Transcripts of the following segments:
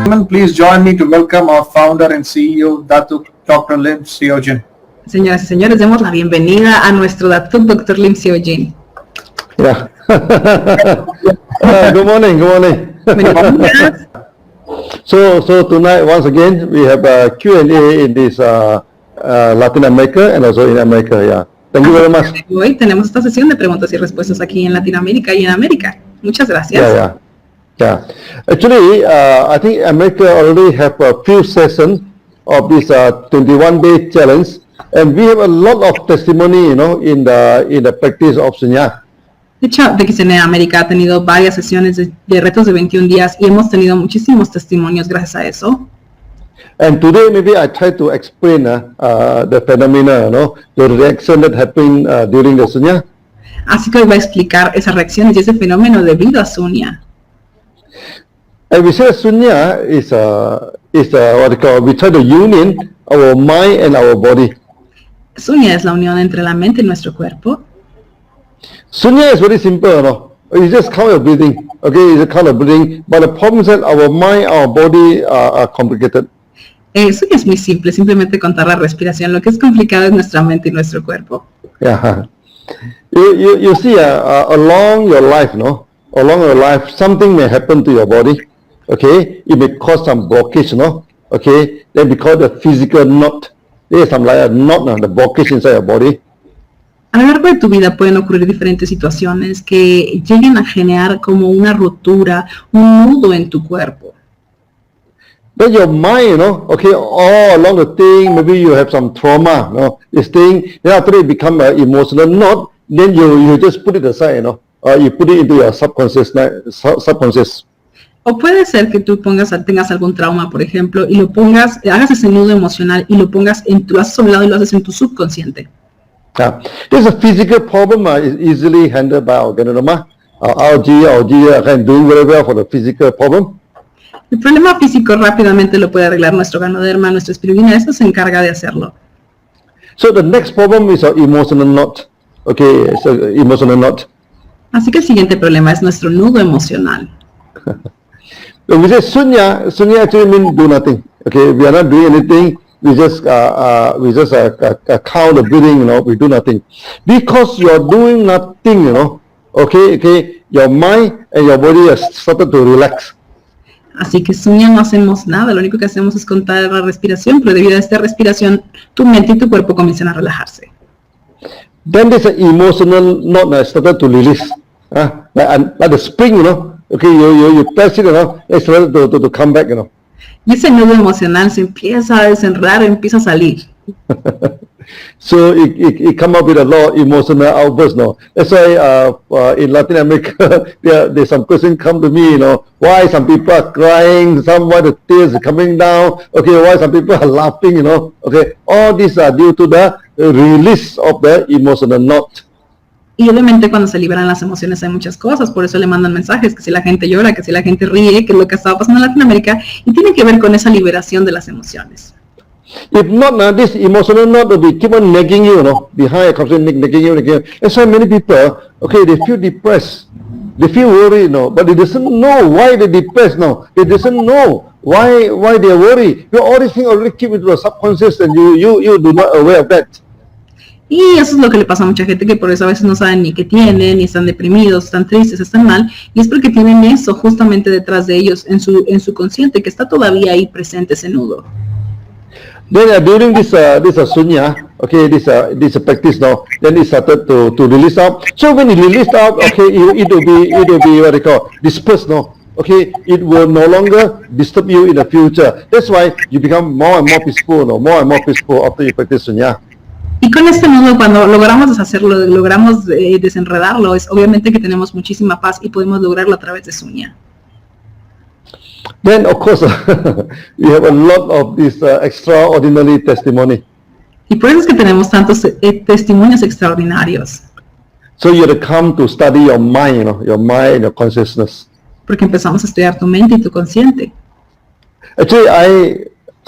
Please join me to welcome our founder and CEO, Datuk Dr. Lim Siow Jin. Señoras y señores, demos la bienvenida a nuestro Datuk Dr. Lim Siow Jin. Yeah. Good morning. So tonight, once again, we have a Q&A in this Latin America and also in America. Yeah. Thank you very much. Hoy tenemos esta sesión de preguntas y respuestas aquí en Latinoamérica y en América. Muchas gracias. Yeah. Actually, I think America already have a few sessions of this 21-day challenge, and we have a lot of testimony, in the practice of Sunya. De hecho, en América ha tenido varias sesiones de retos de 21 días y hemos tenido muchísimos testimonios gracias a eso. And today maybe I try to explain the phenomena, the reaction that happened during the Sunya. Así que hoy voy a explicar esas reacciones y ese fenómeno debido a Sunya. And we say Sunya is what we call, we try to union our mind and our body. Sunya es la unión entre la mente y nuestro cuerpo. Sunya is very simple, You just count your breathing, okay? You just count your breathing, but the problem is that our mind, our body are complicated. Sunya es muy simple, simplemente contar la respiración. Lo que es complicado es nuestra mente y nuestro cuerpo. Yeah. You see, along your life, along your life, something may happen to your body, okay? It may cause some blockage, okay? Then because the physical knot, there is some like a knot, the blockage inside your body. A lo largo de tu vida pueden ocurrir diferentes situaciones que lleguen a generar como una rotura, un nudo en tu cuerpo. Then your mind, okay, all along the thing, maybe you have some trauma, this thing, then after it become an emotional knot, then you just put it aside, you put it into your subconscious. O puede ser que tú tengas algún trauma, por ejemplo, y lo pongas, hagas ese nudo emocional y lo pongas lo haces a un lado y lo haces en tu subconsciente. This is a physical problem is easily handled by our Ganoderma. Our G can do very well for the physical problem. El problema físico rápidamente lo puede arreglar nuestro Ganoderma, nuestra espirulina, eso se encarga de hacerlo. So the next problem is our emotional knot. Okay, it's an emotional knot. Así que el siguiente problema es nuestro nudo emocional. When we say Sunya actually means do nothing. Okay, we are not doing anything. We just count the breathing, we do nothing. Because you are doing nothing, okay, your mind and your body has started to relax. Así que Sunya no hacemos nada, lo único que hacemos es contar la respiración, pero debido a esta respiración, tu mente y tu cuerpo comienzan a relajarse. Then there's an emotional knot that started to release. Like the spring, okay, you press it, it started to come back, Y ese nudo emocional se empieza a desenredar, empieza a salir. So it come up with a lot of emotional outbursts, That's why in Latin America, there's some question come to me, why some people are crying, why the tears are coming down, okay, why some people are laughing, okay, all these are due to the release of the emotional knot. Y obviamente cuando se liberan las emociones hay muchas cosas, por eso le mandan mensajes, que si la gente llora, que si la gente ríe, que es lo que estaba pasando en Latinoamérica, y tiene que ver con esa liberación de las emociones. If not, this emotional knot will be keep on nagging you, behind constantly nagging you. That's why many people, okay, they feel depressed, they feel worried, but they doesn't know why they're depressed, They doesn't know why they're worried. All these things already keep into the subconscious, and you do not aware of that. Y eso es lo que le pasa a mucha gente, que por eso a veces no saben ni qué tienen, ni están deprimidos, están tristes, están mal, y es porque tienen eso justamente detrás de ellos, en su consciente, que está todavía ahí presente ese nudo. Then during this Sunya, okay, this practice now, then it started to release out. So when it released out, okay, it will be what they call dispersed, okay, it will no longer disturb you in the future. That's why you become more and more peaceful, more and more peaceful after you practice Sunya. Y con este nudo, cuando logramos deshacerlo, logramos desenredarlo, es obviamente que tenemos muchísima paz y podemos lograrlo a través de Sunya. Then, of course, we have a lot of this extraordinary testimony. Y por eso es que tenemos tantos testimonios extraordinarios. So you have to come to study your mind, your mind and your consciousness. Porque empezamos a estudiar tu mente y tu consciente. Actually,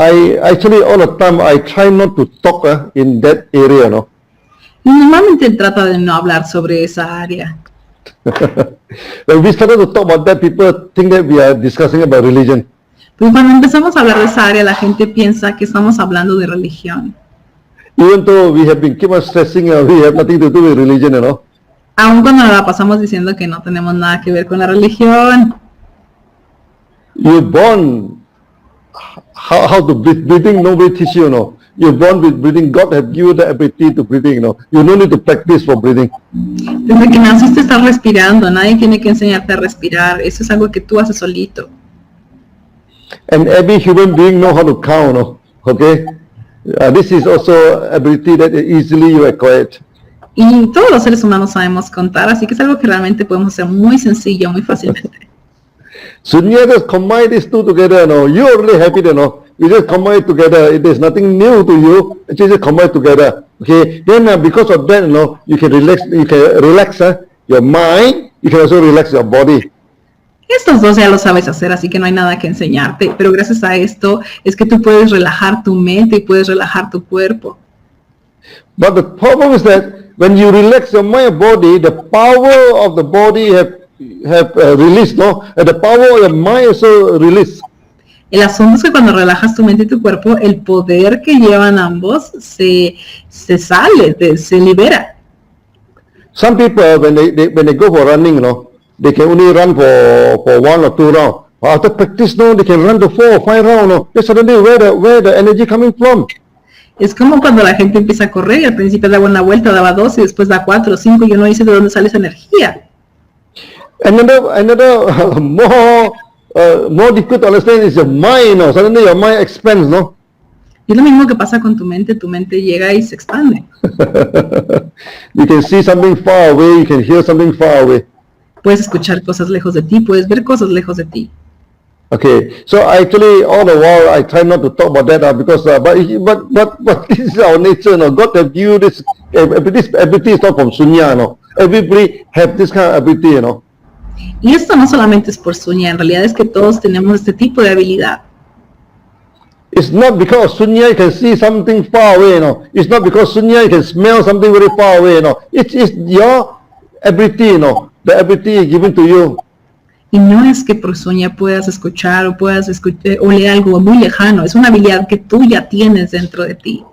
I actually all the time I try not to talk in that area, Y normalmente trata de no hablar sobre esa área. When we started to talk about that, people think that we are discussing about religion. Porque cuando empezamos a hablar de esa área, la gente piensa que estamos hablando de religión. Even though we have been keep on stressing, we have nothing to do with religion, you know. Aun cuando la pasamos diciendo que no tenemos nada que ver con la religión. You're born, how to breathe, breathing, nobody teach you, no. You're born with breathing, God have given you the ability to breathing, no. You don't need to practice for breathing. Desde que naciste estás respirando, nadie tiene que enseñarte a respirar, eso es algo que tú haces solito. And every human being know how to count, no. Okay? This is also ability that easily you acquire. Y todos los seres humanos sabemos contar, así que es algo que realmente podemos hacer muy sencillo, muy fácilmente. Sunya just combine these two together, no. You're really happy, you know. You just combine it together. It is nothing new to you. It just combine together. Okay. Then because of that, you know, you can relax. You can relax your mind. You can also relax your body. Estos dos ya lo sabes hacer, así que no hay nada que enseñarte. Pero gracias a esto es que tú puedes relajar tu mente y puedes relajar tu cuerpo. But the problem is that when you relax your mind and body, the power of the body have released, no? And the power of the mind also released. El asunto es que cuando relajas tu mente y tu cuerpo, el poder que llevan ambos se sale, se libera. Some people, when they go for running, you know, they can only run for 1 or 2 rounds. After practice, no, they can run to 4 or 5 rounds. No, they suddenly where the energy coming from? Es como cuando la gente empieza a correr y al principio daba una vuelta, daba 2 y después da 4 o 5 y uno dice de dónde sale esa energía. Another more difficult to understand is your mind, no? Suddenly your mind expands, no? Y es lo mismo que pasa con tu mente llega y se expande. You can see something far away, you can hear something far away. Puedes escuchar cosas lejos de ti, puedes ver cosas lejos de ti. Okay, so actually all the while I try not to talk about that because but this is our nature, no? God have given this ability is not from Sunya, no? Everybody have this kind of ability, you know. Y esto no solamente es por Sunya, en realidad es que todos tenemos este tipo de habilidad. It's not because Sunya you can see something far away, you know. It's not because Sunya you can smell something very far away, you know. It's your ability, you know. The ability given to you. Y no es que por Sunya puedas escuchar o oler algo muy lejano, es una habilidad que tú ya tienes dentro de ti.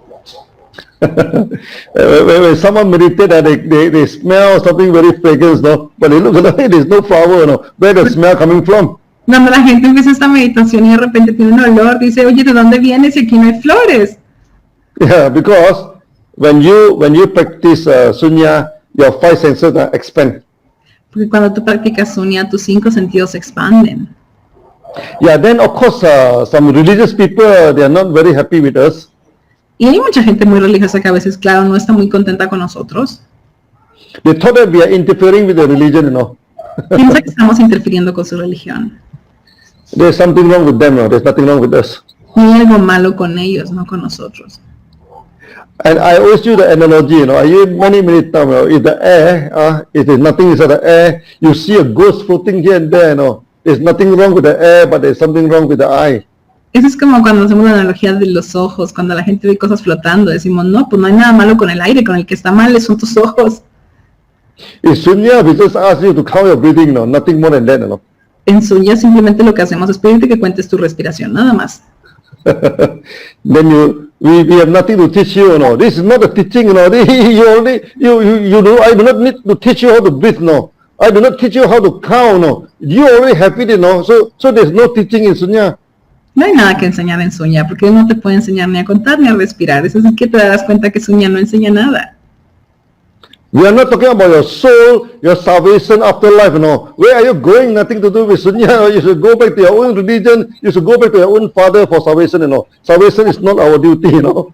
When someone meditates, they smell something very fragrant, no? But they look like there's no flower, no? Where the smell coming from? Cuando la gente empieza esta meditación y de repente tiene un olor, dice, oye, ¿de dónde vienes? Y aquí no hay flores. Yeah, because when you practice Sunya, your 5 senses expand. Porque cuando tú practicas Sunya, tus 5 sentidos se expanden. Yeah, then of course some religious people, they are not very happy with us. Y hay mucha gente muy religiosa que a veces, claro, no está muy contenta con nosotros. They thought that we are interfering with the religion, you know. Piensa que estamos interfiriendo con su religión. There's something wrong with them, no? There's nothing wrong with us. Y hay algo malo con ellos, no con nosotros. And I always use the analogy, you know. I use many times, you know. In the air, if there's nothing inside the air, you see a ghost floating here and there, you know. There's nothing wrong with the air, but there's something wrong with the eye. Eso es como cuando hacemos la analogía de los ojos, cuando la gente ve cosas flotando, decimos, no, pues no hay nada malo con el aire, con el que está mal son tus ojos. In Sunya, we just ask you to count your breathing, no, nothing more than that, you know. En Sunya simplemente lo que hacemos es pedirte que cuentes tu respiración, nada más. Then we have nothing to teach you, you know. This is not a teaching, you know. You know, I do not need to teach you how to breathe, no. I do not teach you how to count, no. You already have it, you know. So there's no teaching in Sunya. No hay nada que enseñar en Sunya, porque no te puede enseñar ni a contar ni a respirar. Eso es que te darás cuenta que Sunya no enseña nada. We are not talking about your soul, your salvation after life, you know. Where are you going? Nothing to do with Sunya. You should go back to your own religion. You should go back to your own father for salvation, you know. Salvation is not our duty, you know.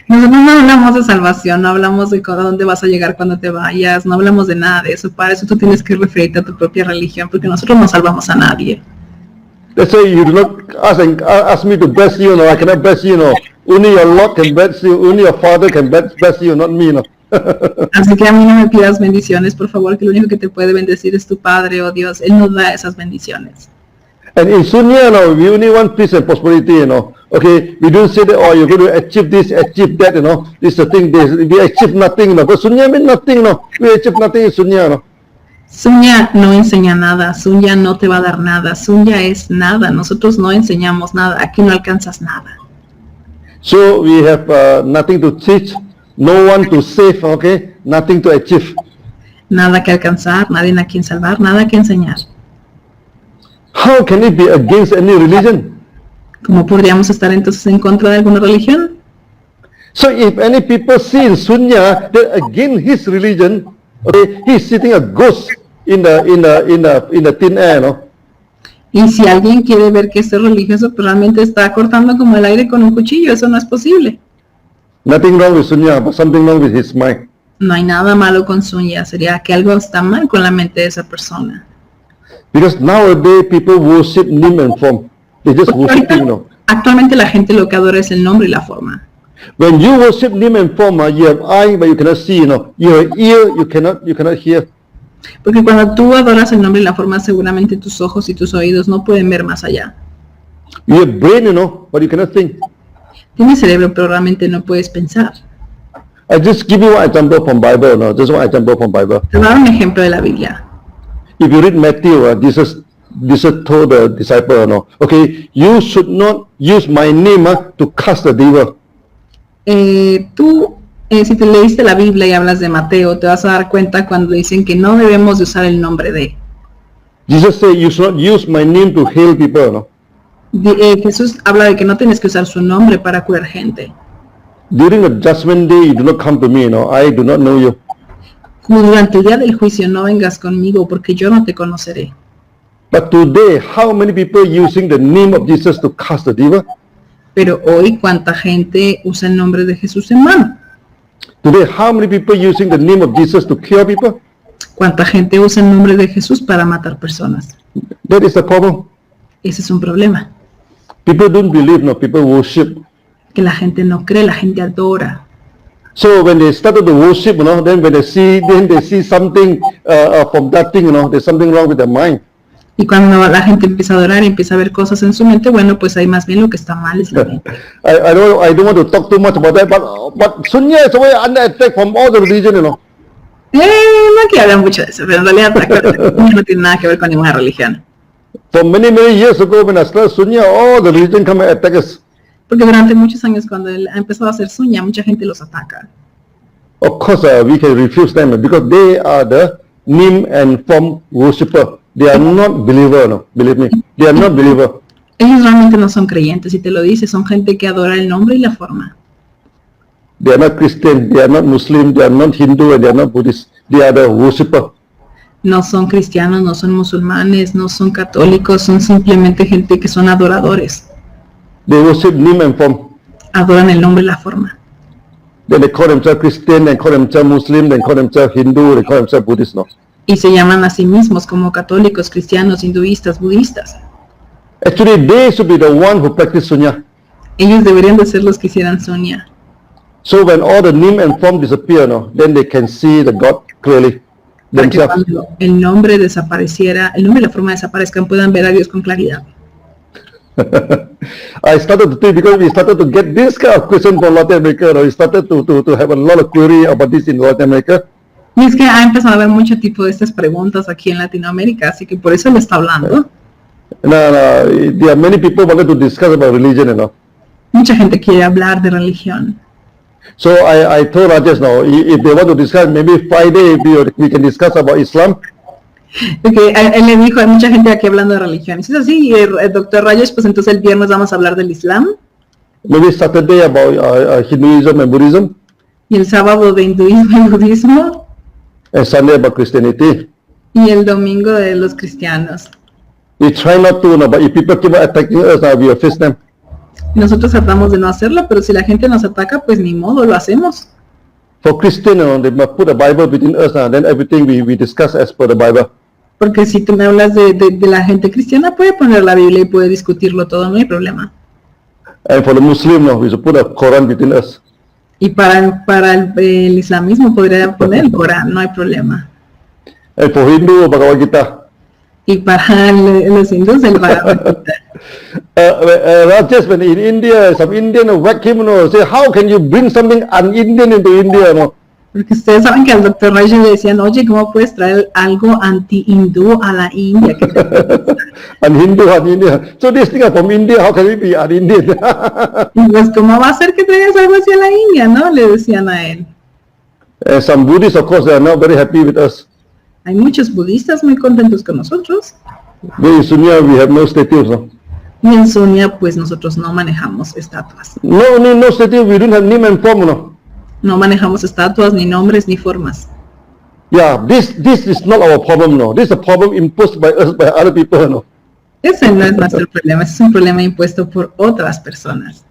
Nosotros no hablamos de salvación, no hablamos de a dónde vas a llegar cuando te vayas, no hablamos de nada de eso. Para eso tú tienes que referirte a tu propia religión, porque nosotros no salvamos a nadie. Let's say you do not ask me to bless you, no. I cannot bless you, no. Only your Lord can bless you. Only your Father can bless you, not me, no. Así que a mí no me pidas bendiciones, por favor, que lo único que te puede bendecir es tu Padre, oh Dios. Él nos da esas bendiciones. And in Sunya, no, we only want peace and prosperity, you know. Okay, we don't say that, oh, you're going to achieve this, achieve that, you know. This is the thing, we achieve nothing, you know. But Sunya means nothing, no. We achieve nothing in Sunya, no. Sunya no enseña nada, Sunya no te va a dar nada, Sunya es nada, nosotros no enseñamos nada, aquí no alcanzas nada. So we have nothing to teach, no one to save, okay, nothing to achieve. Nada que alcanzar, nadie a quien salvar, nada que enseñar. How can it be against any religion? ¿Cómo podríamos estar entonces en contra de alguna religión? So if any people see in Sunya that against his religion, okay, he's sitting a ghost in the thin air, no? Y si alguien quiere ver que este religioso pues realmente está cortando como el aire con un cuchillo, eso no es posible. Nothing wrong with Sunya, but something wrong with his mind. No hay nada malo con Sunya, sería que algo está mal con la mente de esa persona. Because nowadays people worship name and form. They just worship, you know. Actualmente la gente lo que adora es el nombre y la forma. When you worship name and form, you have eye but you cannot see, you know. You have ear, you cannot hear. Porque cuando tú adoras el nombre y la forma, seguramente tus ojos y tus oídos no pueden ver más allá. You have brain, you know, but you cannot think. Tienes cerebro, pero realmente no puedes pensar. I just give you one example from Bible, no, just one example from Bible. Te voy a dar un ejemplo de la Biblia. If you read Matthew, Jesus told the disciple, no, okay, you should not use my name to cast the devil. Si te leíste la Biblia y hablas de Mateo, te vas a dar cuenta cuando dicen que no debemos de usar el nombre de. Jesus said, you should not use my name to heal people, no. Jesús habla de que no tienes que usar su nombre para curar gente. During the judgment day, you do not come to me, no, I do not know you. Como durante el día del juicio no vengas conmigo porque yo no te conoceré. But today, how many people using the name of Jesus to cast the devil? Pero hoy, ¿cuánta gente usa el nombre de Jesús en vano? Today, how many people using the name of Jesus to cure people? ¿Cuánta gente usa el nombre de Jesús para matar personas? That is the problem. Ese es un problema. People don't believe, no, people worship. Que la gente no cree, la gente adora. So when they started to worship, you know, then they see something from that thing, you know, there's something wrong with their mind. Y cuando la gente empieza a adorar y empieza a ver cosas en su mente, bueno, pues ahí más bien lo que está mal es la mente. I don't want to talk too much about that, but Sunya is always under attack from all the religion, you know. No quiero hablar mucho de eso, pero en realidad no tiene nada que ver con ninguna religión. For many years ago, when I started Sunya, all the religion come and attack us. Porque durante muchos años cuando él ha empezado a hacer Sunya, mucha gente los ataca. Of course, we can refuse them because they are the name and form worshipper. They are not believer, no, believe me. They are not believer. Ellos realmente no son creyentes, y te lo dice, son gente que adora el nombre y la forma. They are not Christian, they are not Muslim, they are not Hindu, and they are not Buddhist. They are the worshipper. No son cristianos, no son musulmanes, no son católicos, son simplemente gente que son adoradores. They worship name and form. Adoran el nombre y la forma. Then they call themselves Christian, they call themselves Muslim, they call themselves Hindu, they call themselves Buddhist, no. Y se llaman a sí mismos como católicos, cristianos, hinduistas, budistas. Actually, they should be the one who practice Sunya. Ellos deberían de ser los que hicieran Sunya. So when all the name and form disappear, no, then they can see the God clearly Para que themselves. cuando el nombre desapareciera, el nombre y la forma desaparezcan, puedan ver a Dios con claridad. I started to think because we started to get this kind of question from Latin America. We started to have a lot of query about this in Latin America. Y es que ha empezado a haber mucho tipo de estas preguntas aquí en Latinoamérica, así que por eso le está hablando. There are many people wanted to discuss about religion, you know. Mucha gente quiere hablar de religión. So I told Rajesh now, if they want to discuss, maybe Friday we can discuss about Islam. Porque él le dijo, hay mucha gente aquí hablando de religión. Y si es así, el doctor Rajesh, pues entonces el viernes vamos a hablar del Islam. Maybe Saturday about Hinduism and Buddhism. Y el sábado de hinduismo y budismo. And Sunday about Christianity. Y el domingo de los cristianos. We try not to, no, but if people keep attacking us, we will face them. Nosotros tratamos de no hacerlo, pero si la gente nos ataca, pues ni modo, lo hacemos. For Christian, they must put a Bible between us, and then everything we discuss as per the Bible. Porque si tú me hablas de la gente cristiana, puede poner la Biblia y puede discutirlo todo, no hay problema. And for the Muslim, no, we should put a Quran between us. Y para el islamismo podría poner el Corán, no hay problema. And for Hindu, Bhagavad Gita. Y para los hindúes el Bhagavad Gita. Rajesh, when in India, some Indian whack him, say, how can you bring something un-Indian into India? No? Porque ustedes saben que al doctor Raj le decían, oye, ¿cómo puedes traer algo anti-hindú a la India? An Hindu, an India. So this thing are from India, how can it be an Indian? Y pues, ¿cómo va a ser que traigas algo hacia la India, no? Le decían a él. Some Buddhists, of course, they are not very happy with us. Hay muchos budistas muy contentos con nosotros. In Sunya, we have no statues, no? Y en Sunya, pues nosotros no manejamos estatuas. No statue, we don't have name and form, no? No manejamos estatuas, ni nombres, ni formas. Yeah, this is not our problem, no. This is a problem imposed by us, by other people, no. Ese no es nuestro problema, ese es un problema impuesto por otras personas.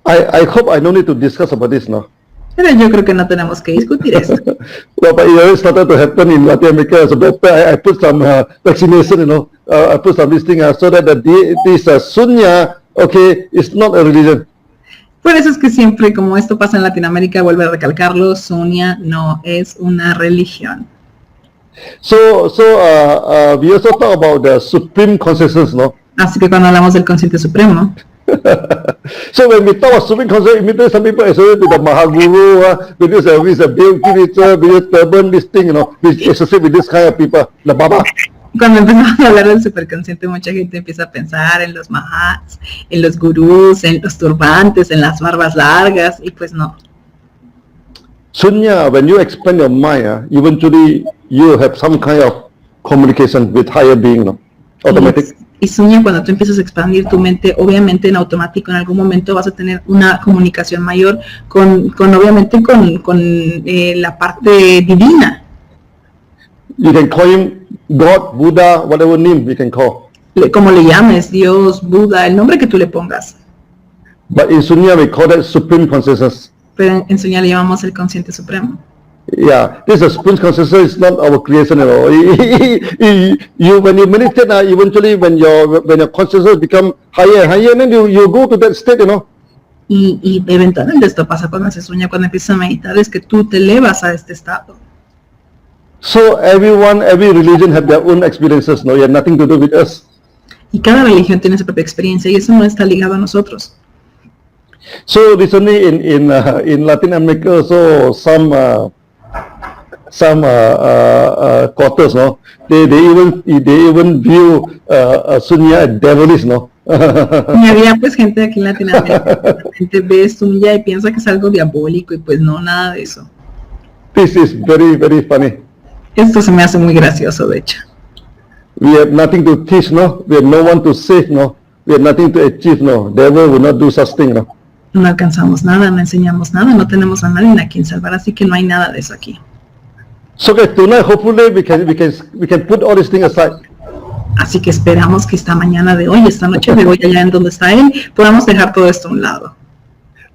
I hope I don't need to discuss about this, no. Pero yo creo que no tenemos que discutir eso. Well, but it already started to happen in Latin America, so I put some vaccination, you know, I put some this thing, so that this Sunya, okay, it's not a religion. Por eso es que siempre, como esto pasa en Latinoamérica, vuelve a recalcarlo, Sunya no es una religión. So we also talk about the supreme consciousness, no? Así que cuando hablamos del consciente supremo, So when we talk about supreme consciousness, immediately some people associate with the Mahaguru, with this Bill Kiritsa, with this turban, this thing, you know, which associate with this kind of people, the Baba. cuando empezamos a hablar del superconsciente, mucha gente empieza a pensar en los mahats, en los gurús, en los turbantes, en las barbas largas, y pues no. Sunya, when you expand your mind, eventually you have some kind of communication with higher being, no? Automatic. Y Sunya, cuando tú empiezas a expandir tu mente, obviamente en automático en algún momento vas a tener una comunicación mayor con la parte divina. You can call him God, Buddha, whatever name you can call. Como le llames, Dios, Buda, el nombre que tú le pongas. But in Sunya we call that supreme consciousness. Pero en Sunya le llamamos el consciente supremo. Yeah, this is supreme consciousness is not our creation at all. When you meditate, eventually when your consciousness become higher and higher, then you go to that state, you know. Y eventualmente esto pasa cuando haces Sunya, cuando empiezas a meditar, es que tú te elevas a este estado. So every religion have their own experiences, no, you have nothing to do with us. Y cada religión tiene su propia experiencia y eso no está ligado a nosotros. So recently in Latin America, also some quarters, no, they even view Sunya as devilish, no. Y había pues gente aquí en Latinoamérica, la gente ve Sunya y piensa que es algo diabólico y pues no, nada de eso. This is very, very funny. Esto se me hace muy gracioso, de hecho. We have nothing to teach, no. We have no one to save, no. We have nothing to achieve, no. Devil will not do such thing, no. No alcanzamos nada, no enseñamos nada, no tenemos a nadie a quien salvar, así que no hay nada de eso aquí. So tonight, hopefully, we can put all these things aside. Así que esperamos que esta mañana de hoy, esta noche de hoy, allá en donde está él, podamos dejar todo esto a un lado.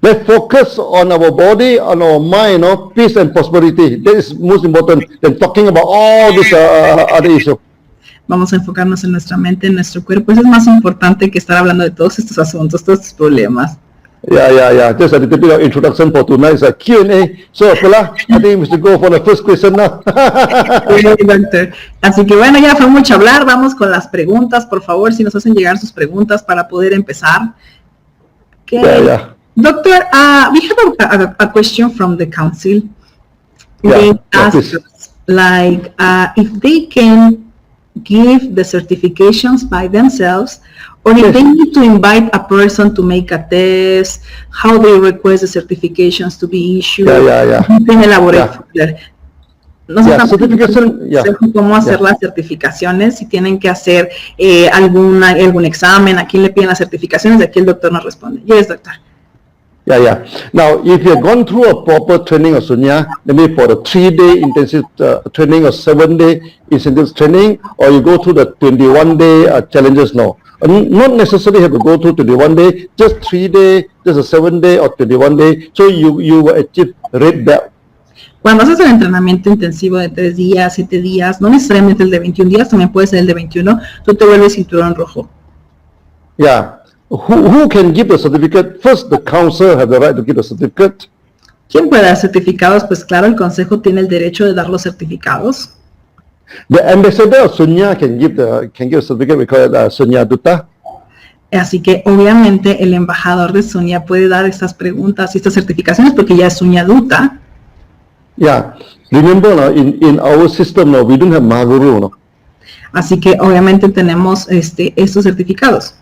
Let's focus on our body, on our mind, no, peace and prosperity. That is most important than talking about all these other issues. Vamos a enfocarnos en nuestra mente, en nuestro cuerpo. Eso es más importante que estar hablando de todos estos asuntos, todos estos problemas. Yeah. Just a little bit of introduction for tonight's Q&A. So, Pula, I think we should go for the first question now. Doctor. Así que bueno, ya fue mucho hablar. Vamos con las preguntas. Por favor, si nos hacen llegar sus preguntas para poder empezar. Okay. Yeah. Doctor, we have a question from the council. Yeah, They ask us, like, if they can give the certifications by themselves, or if they need to invite a person to make a test, how they request the certifications to be issued. Yeah. You can elaborate further. No sé cómo hacer las certificaciones, si tienen que hacer algún examen, a quién le piden las certificaciones, y aquí el doctor nos responde. Yes, doctor. Yeah. Now, if you've gone through a proper training of Sunya, maybe for the 3-day intensive training or 7-day intensive training, or you go through the 21-day challenges, no. Not necessarily have to go through 21 day, just 3-day, just a 7-day or 21 day, so you will achieve red belt. Cuando haces el entrenamiento intensivo de 3 días, 7 días, no necesariamente el de 21 días, también puede ser el de 21, tú te vuelves cinturón rojo. Yeah. Who can give the certificate? First, the council have the right to give the certificate. ¿Quién puede dar certificados? Pues claro, el consejo tiene el derecho de dar los certificados. The ambassador of Sunya can give a certificate, we call it Sunya Dutta. Así que obviamente el embajador de Sunya puede dar estas preguntas y estas certificaciones porque ya es Sunya Dutta. Yeah. Remember, no, in our system, no, we don't have Mahaguru, no. Así que obviamente tenemos estos certificados.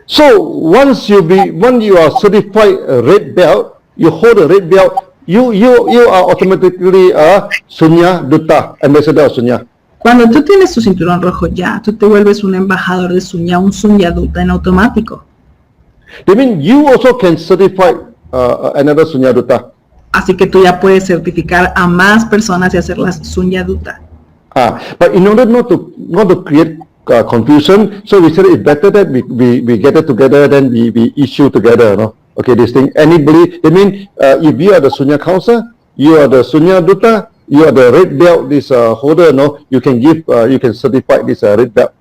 So once you are certified red belt, you hold a red belt, you are automatically a Sunya Dutta, ambassador of Sunya. Cuando tú tienes tu cinturón rojo ya, tú te vuelves un embajador de Sunya, un Sunya Dutta en automático. That means you also can certify another Sunya Dutta. Así que tú ya puedes certificar a más personas y hacerlas Sunya Dutta. But in order not to create confusion, so we said it's better that we get it together, then we issue together, no? Okay, this thing. Anybody, I mean, if you are the Sunya council, you are the Sunya Dutta, you are the red belt, this holder, no? You can certify this red belt.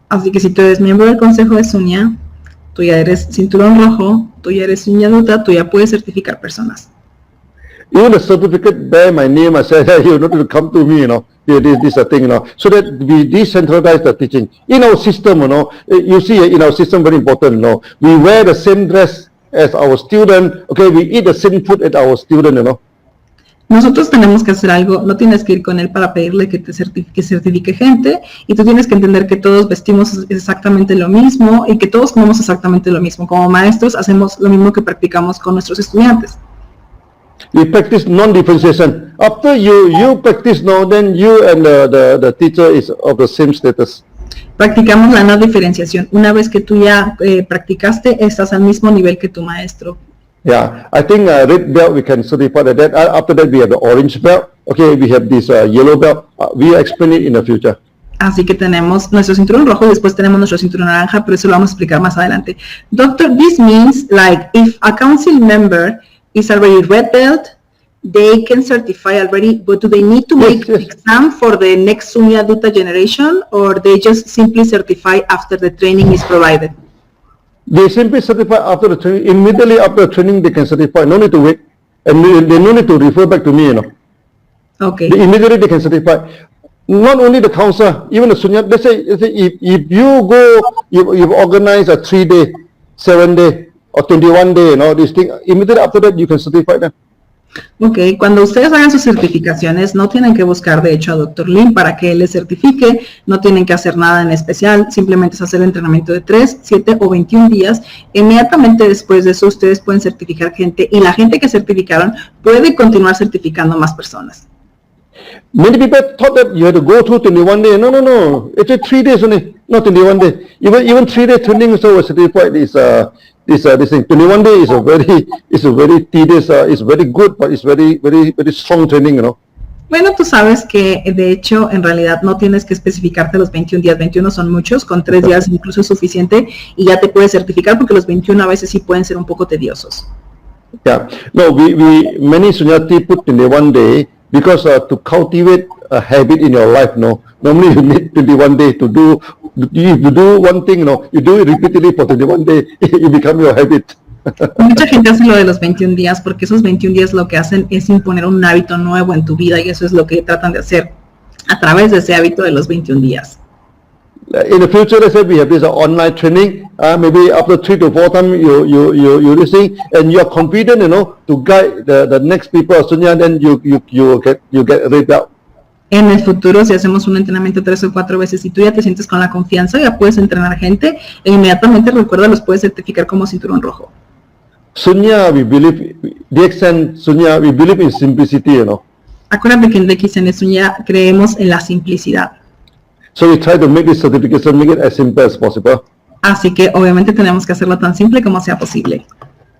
Así que si tú eres miembro del consejo de Sunya, tú ya eres cinturón rojo, tú ya eres Sunya Dutta, tú ya puedes certificar personas. Even the certificate bear my name, I said, hey, you need to come to me, you know, this thing, you know, so that we decentralize the teaching. In our system, you know, you see in our system very important, you know, we wear the same dress as our student, okay, we eat the same food as our student, you know. Nosotros tenemos que hacer algo, no tienes que ir con él para pedirle que te certifique gente, y tú tienes que entender que todos vestimos exactamente lo mismo y que todos comemos exactamente lo mismo. Como maestros hacemos lo mismo que practicamos con nuestros estudiantes. We practice non-differentiation. After you practice now, then you and the teacher is of the same status. Practicamos la no diferenciación. Una vez que tú ya practicaste, estás al mismo nivel que tu maestro. Yeah, I think red belt we can certify that. After that we have the orange belt. Okay, we have this yellow belt. We explain it in the future. Así que tenemos nuestro cinturón rojo y después tenemos nuestro cinturón naranja, pero eso lo vamos a explicar más adelante. Doctor, this means like if a council member is already red belt, they can certify already, but do they need to make an exam for the next Sunya Dutta generation, or they just simply certify after the training is provided? They simply certify after the training. Immediately after the training, they can certify. No need to wait, and they no need to refer back to me, you know. Okay. Immediately they can certify. Not only the council, even the Sunya. Let's say if you go, you've organized a 3-day, 7-day, or 21-day, you know, this thing. Immediately after that, you can certify them. Ok, cuando ustedes hagan sus certificaciones, no tienen que buscar de hecho a Dr. Lim para que él les certifique, no tienen que hacer nada en especial, simplemente es hacer el entrenamiento de 3, 7 o 21 días. Inmediatamente después de eso, ustedes pueden certificar gente y la gente que certificaron puede continuar certificando más personas. Many people thought that you had to go through 21 days. No. It's 3 days only, not 21 days. Even 3-day training so certified is this thing. 21 days is a very tedious. It's very good, but it's very strong training, you know. Bueno, tú sabes que de hecho en realidad no tienes que especificarte los 21 días. 21 son muchos, con 3 días incluso es suficiente y ya te puedes certificar porque los 21 a veces sí pueden ser un poco tediosos. Yeah. No, we many Sunyati put 21 day because to cultivate a habit in your life, no. Normally you need 21 days to do. If you do one thing, no, you do it repeatedly for 21 days, it become your habit. Mucha gente hace lo de los 21 días porque esos 21 días lo que hacen es imponer un hábito nuevo en tu vida y eso es lo que tratan de hacer a través de ese hábito de los 21 días. In the future, let's say we have this online training. Maybe after 3 to 4 times you listen and you are confident, you know, to guide the next people of Sunya, then you get rid out. En el futuro, si hacemos un entrenamiento 3 o 4 veces y tú ya te sientes con la confianza, ya puedes entrenar gente e inmediatamente recuerda, los puedes certificar como cinturón rojo. Sunya, we believe, DXN Sunya, we believe in simplicity, you know. Acuérdate que en DXN Sunya creemos en la simplicidad. So we try to make this certification, make it as simple as possible. Así que obviamente tenemos que hacerlo tan simple como sea posible.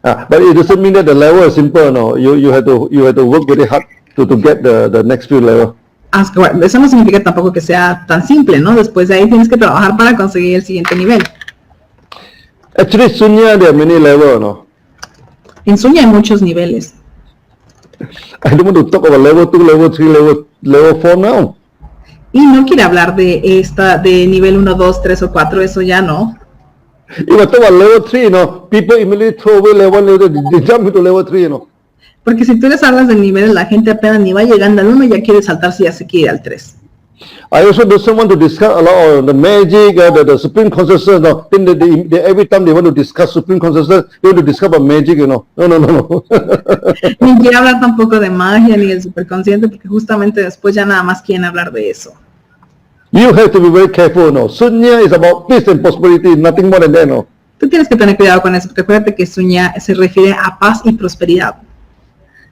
But it doesn't mean that the level is simple, no. You have to work very hard to get the next few level. Eso no significa tampoco que sea tan simple, ¿no? Después de ahí tienes que trabajar para conseguir el siguiente nivel. Actually, Sunya, there are many levels, no. En Sunya hay muchos niveles. I don't want to talk about level 2, level 3, level 4 now. Y no quiere hablar de nivel 1, 2, 3 o 4, eso ya no. If I talk about level 3, you know, people immediately throw away level 1, they jump into level 3, you know. Porque si tú les hablas del nivel, la gente apenas ni va llegando al 1 y ya quiere saltarse y ya se quiere al 3. I also don't want to discuss a lot of the magic, the supreme consciousness. No, then every time they want to discuss supreme consciousness, they want to discuss about magic. No. Ni quiero hablar tampoco de magia ni del superconsciente, porque justamente después ya nada más quieren hablar de eso. You have to be very careful. No, Sunya is about peace and prosperity, nothing more than that. No. Tú tienes que tener cuidado con eso, porque acuérdate que Sunya se refiere a paz y prosperidad.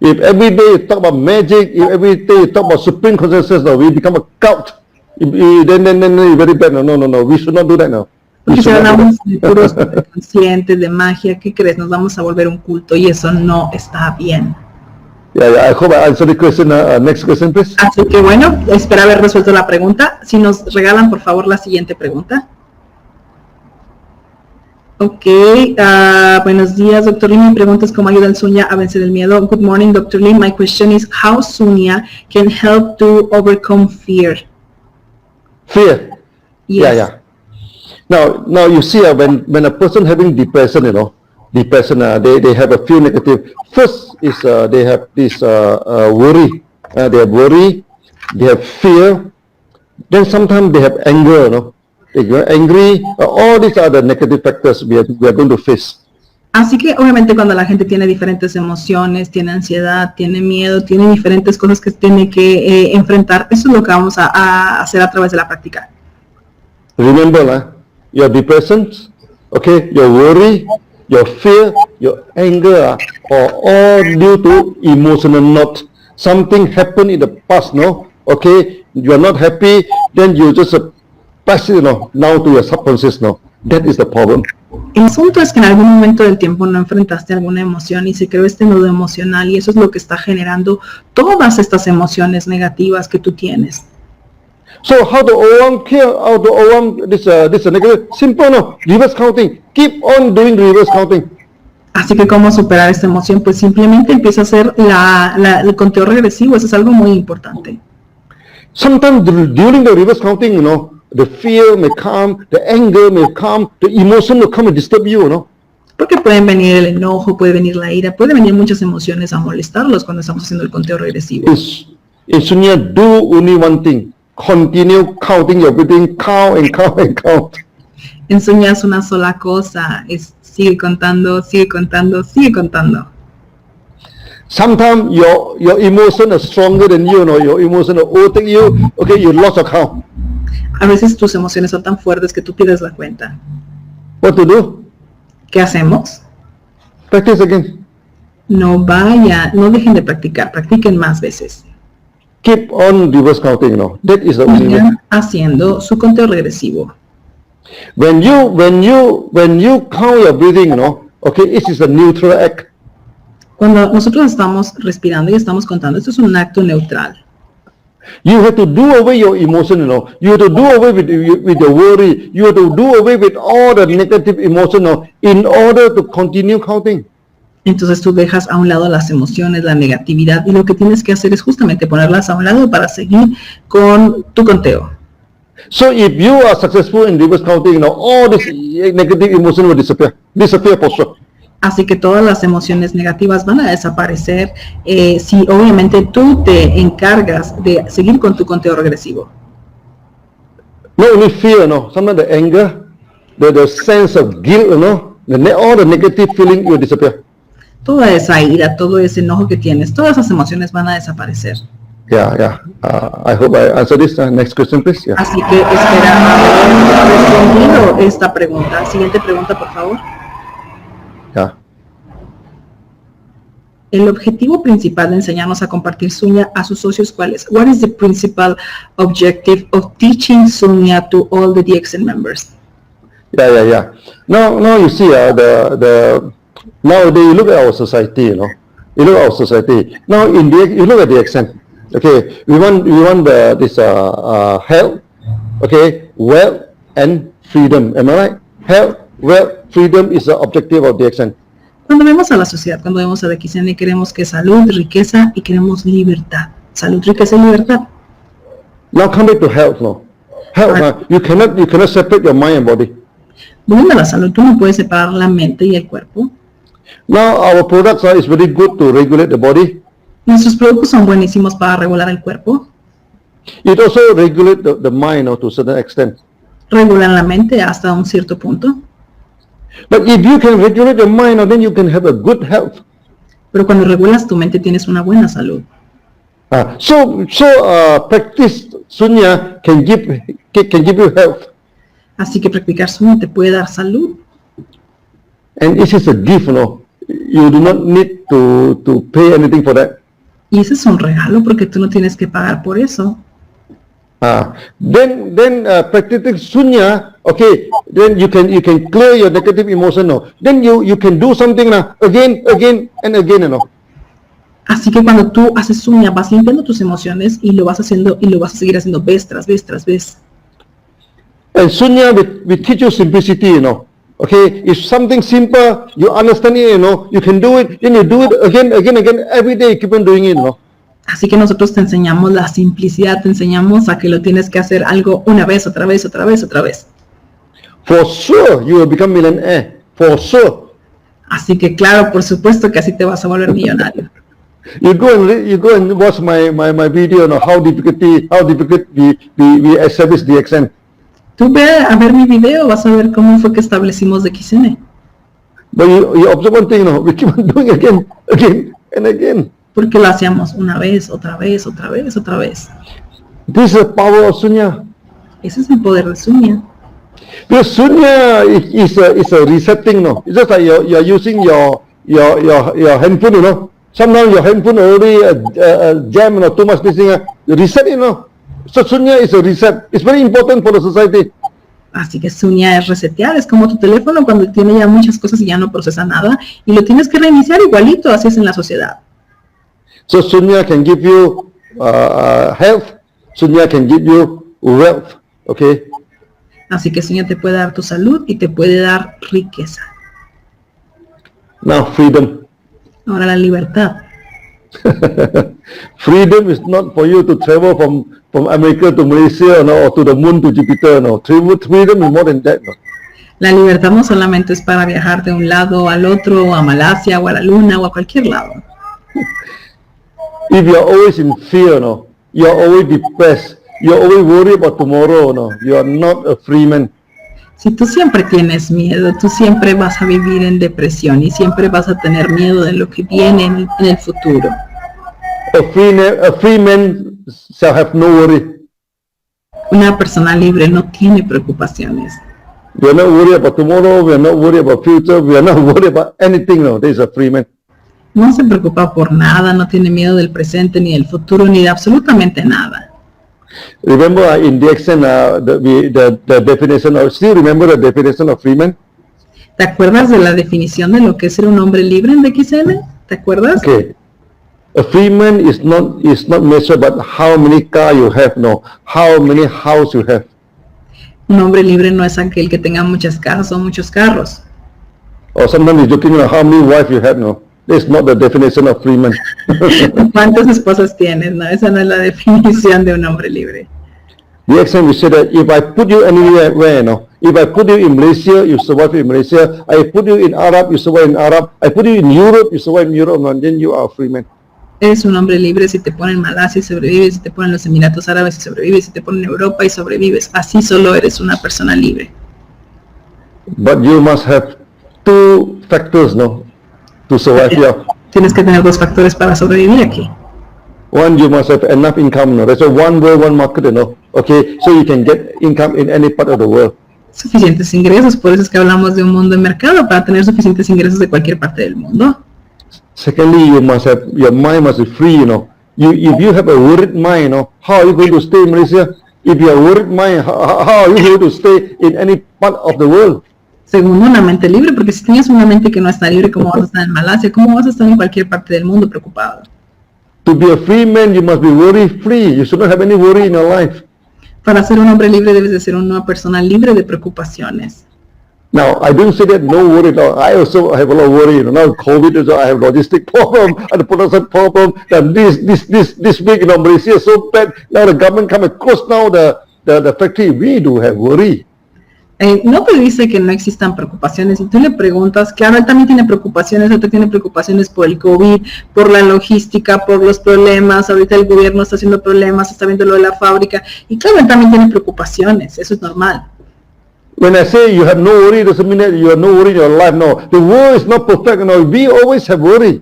If every day you talk about magic, if every day you talk about supreme consciousness, no, we become a cult. Then very bad. No. We should not do that now. Porque si hablamos de puros superconscientes, de magia, ¿qué crees? Nos vamos a volver un culto y eso no está bien. Yeah, I hope I answered the question. Next question, please. Así que bueno, espero haber resuelto la pregunta. Si nos regalan, por favor, la siguiente pregunta. Ok, buenos días, Dr. Lim. Mi pregunta es cómo ayuda el Sunya a vencer el miedo. Good morning, Dr. Lim. My question is how Sunya can help to overcome fear. Fear. Yes. Yeah. Now you see when a person having depression, they have a few negative. First is they have this worry. They have worry. They have fear. Then sometimes they have anger. They get angry. All these are the negative factors we are going to face. Así que obviamente cuando la gente tiene diferentes emociones, tiene ansiedad, tiene miedo, tiene diferentes cosas que tiene que enfrentar, eso es lo que vamos a hacer a través de la práctica. Remember, your depressions, okay, your worry, your fear, your anger are all due to emotional knot. Something happened in the past, okay, you are not happy, then you just pass it, now to your subconscious, that is the problem. El asunto es que en algún momento del tiempo no enfrentaste alguna emoción y se creó este nudo emocional y eso es lo que está generando todas estas emociones negativas que tú tienes. So how to overcome this negative? Simple, reverse counting. Keep on doing reverse counting. Así que cómo superar esta emoción, pues simplemente empieza a hacer el conteo regresivo, eso es algo muy importante. Sometimes during the reverse counting, the fear may come, the anger may come, the emotion will come and disturb you, Porque pueden venir el enojo, puede venir la ira, puede venir muchas emociones a molestarlos cuando estamos haciendo el conteo regresivo. In Sunya, do only one thing. Continue counting your breathing, count and count and count. En Sunya es una sola cosa, es sigue contando, sigue contando, sigue contando. Sometimes your emotion is stronger than you, your emotion will overtake you, okay, you lost your count. A veces tus emociones son tan fuertes que tú pierdes la cuenta. What to do? ¿Qué hacemos? Practice again. No dejen de practicar, practiquen más veces. Keep on reverse counting, that is the only way. Sigan haciendo su conteo regresivo. When you count your breathing, okay, it is a neutral act. Cuando nosotros estamos respirando y estamos contando, esto es un acto neutral. You have to do away your emotion, You have to do away with your worry. You have to do away with all the negative emotion, in order to continue counting. Entonces tú dejas a un lado las emociones, la negatividad, y lo que tienes que hacer es justamente ponerlas a un lado para seguir con tu conteo. So if you are successful in reverse counting, all this negative emotion will disappear for sure. Así que todas las emociones negativas van a desaparecer si obviamente tú te encargas de seguir con tu conteo regresivo. Not only fear, sometimes the anger, the sense of guilt, all the negative feeling will disappear. Toda esa ira, todo ese enojo que tienes, todas esas emociones van a desaparecer. Yeah. I hope I answered this. Next question, please. Yeah. Así que espera haber respondido esta pregunta. Siguiente pregunta, por favor. Yeah. El objetivo principal de enseñarnos a compartir Sunya a sus socios, ¿cuál es? What is the principal objective of teaching Sunya to all the DXN members? Yeah. Now you see, nowadays you look at our society, You look at our society. Now you look at the DXN. Okay, we want this health, okay, wealth and freedom. Am I right? Health, wealth, freedom is the objective of DXN. Cuando vemos a la sociedad, cuando vemos a DXN, queremos que salud, riqueza y queremos libertad. Salud, riqueza y libertad. Now come back to health, Health, you cannot separate your mind and body. Volviendo a la salud, tú no puedes separar la mente y el cuerpo. Now our products is very good to regulate the body. Nuestros productos son buenísimos para regular el cuerpo. It also regulates the mind, to a certain extent. Regulan la mente hasta un cierto punto. But if you can regulate the mind, then you can have a good health. Pero cuando regulas tu mente tienes una buena salud. Practice Sunya can give you health. Así que practicar Sunya te puede dar salud. And this is a gift, You do not need to pay anything for that. Y ese es un regalo porque tú no tienes que pagar por eso. Then practicing Sunya, okay, then you can clear your negative emotion, Then you can do something again and again, Así que cuando tú haces Sunya, vas limpiando tus emociones y lo vas haciendo y lo vas a seguir haciendo vez tras vez tras vez. And Sunya will teach you simplicity, Okay, if something simple, you understand it, you can do it, then you do it again, every day, keep on doing it, Así que nosotros te enseñamos la simplicidad, te enseñamos a que lo tienes que hacer algo una vez, otra vez, otra vez, otra vez. For sure, you will become millionaire. For sure. Así que claro, por supuesto que así te vas a volver millonario. You go and watch my video, how difficult we establish DXN. Tú ve a ver mi video, vas a ver cómo fue que establecimos DXN. But you observe one thing, we keep on doing again and again. Porque lo hacíamos una vez, otra vez, otra vez, otra vez. This is the power of Sunya. Ese es el poder de Sunya. Because Sunya is a resetting, It's just like you're using your handphone, Sometimes your handphone already jam, too much missing. You reset it, So Sunya is a reset. It's very important for the society. Así que Sunya es resetear, es como tu teléfono cuando tiene ya muchas cosas y ya no procesa nada y lo tienes que reiniciar igualito, así es en la sociedad. So Sunya can give you health. Sunya can give you wealth. Okay. Así que Sunya te puede dar tu salud y te puede dar riqueza. Now freedom. Ahora la libertad. Freedom is not for you to travel from America to Malaysia, or to the moon to Jupiter. Freedom is more than that. La libertad no solamente es para viajar de un lado al otro, a Malasia o a la luna o a cualquier lado. If you're always in fear, you're always depressed, you're always worried about tomorrow, you are not a free man. Si tú siempre tienes miedo, tú siempre vas a vivir en depresión y siempre vas a tener miedo de lo que viene en el futuro. A free man shall have no worry. Una persona libre no tiene preocupaciones. We are not worried about tomorrow, we are not worried about future, we are not worried about anything, There is a free man. No se preocupa por nada, no tiene miedo del presente, ni del futuro, ni de absolutamente nada. Remember in DXN, the definition of, still remember the definition of free man? ¿Te acuerdas de la definición de lo que es ser un hombre libre en DXN? ¿Te acuerdas? Okay. A free man is not measured by how many cars you have, how many houses you have. Un hombre libre no es aquel que tenga muchas casas o muchos carros. Or sometimes you're looking at how many wives you have, That's not the definition of free man. ¿Cuántas esposas tienes? No, esa no es la definición de un hombre libre. The example we said that if I put you anywhere, if I put you in Malaysia, you survive in Malaysia. I put you in Arab, you survive in Arab. I put you in Europe, you survive in Europe, and then you are a free man. Eres un hombre libre si te ponen en Malasia y sobrevives, si te ponen en los Emiratos Árabes y sobrevives, si te ponen en Europa y sobrevives. Así solo eres una persona libre. But you must have two factors, to survive here. Tienes que tener dos factores para sobrevivir aquí. One, you must have enough income, There's a one world, one market, Okay, so you can get income in any part of the world. Suficientes ingresos, por eso es que hablamos de un mundo en mercado, para tener suficientes ingresos de cualquier parte del mundo. Secondly, your mind must be free, If you have a worried mind, how are you going to stay in Malaysia? If you have a worried mind, how are you going to stay in any part of the world? Segundo, una mente libre, porque si tienes una mente que no está libre, ¿cómo vas a estar en Malasia? ¿Cómo vas a estar en cualquier parte del mundo preocupado? To be a free man, you must be worry free. You should not have any worry in your life. Para ser un hombre libre debes de ser una persona libre de preocupaciones. Now, I don't say that no worry. I also have a lot of worry. Now, COVID, I have logistic problem and production problem. And this week, Malaysia is so bad. Now the government come and close now the factory. We do have worry. No te dice que no existan preocupaciones. Y tú le preguntas, claro, él también tiene preocupaciones, él tiene preocupaciones por el COVID, por la logística, por los problemas. Ahorita el gobierno está haciendo problemas, está viendo lo de la fábrica. Y claro, él también tiene preocupaciones, eso es normal. When I say you have no worry, doesn't mean that you have no worry in your life. No, the world is not perfect. No, we always have worry.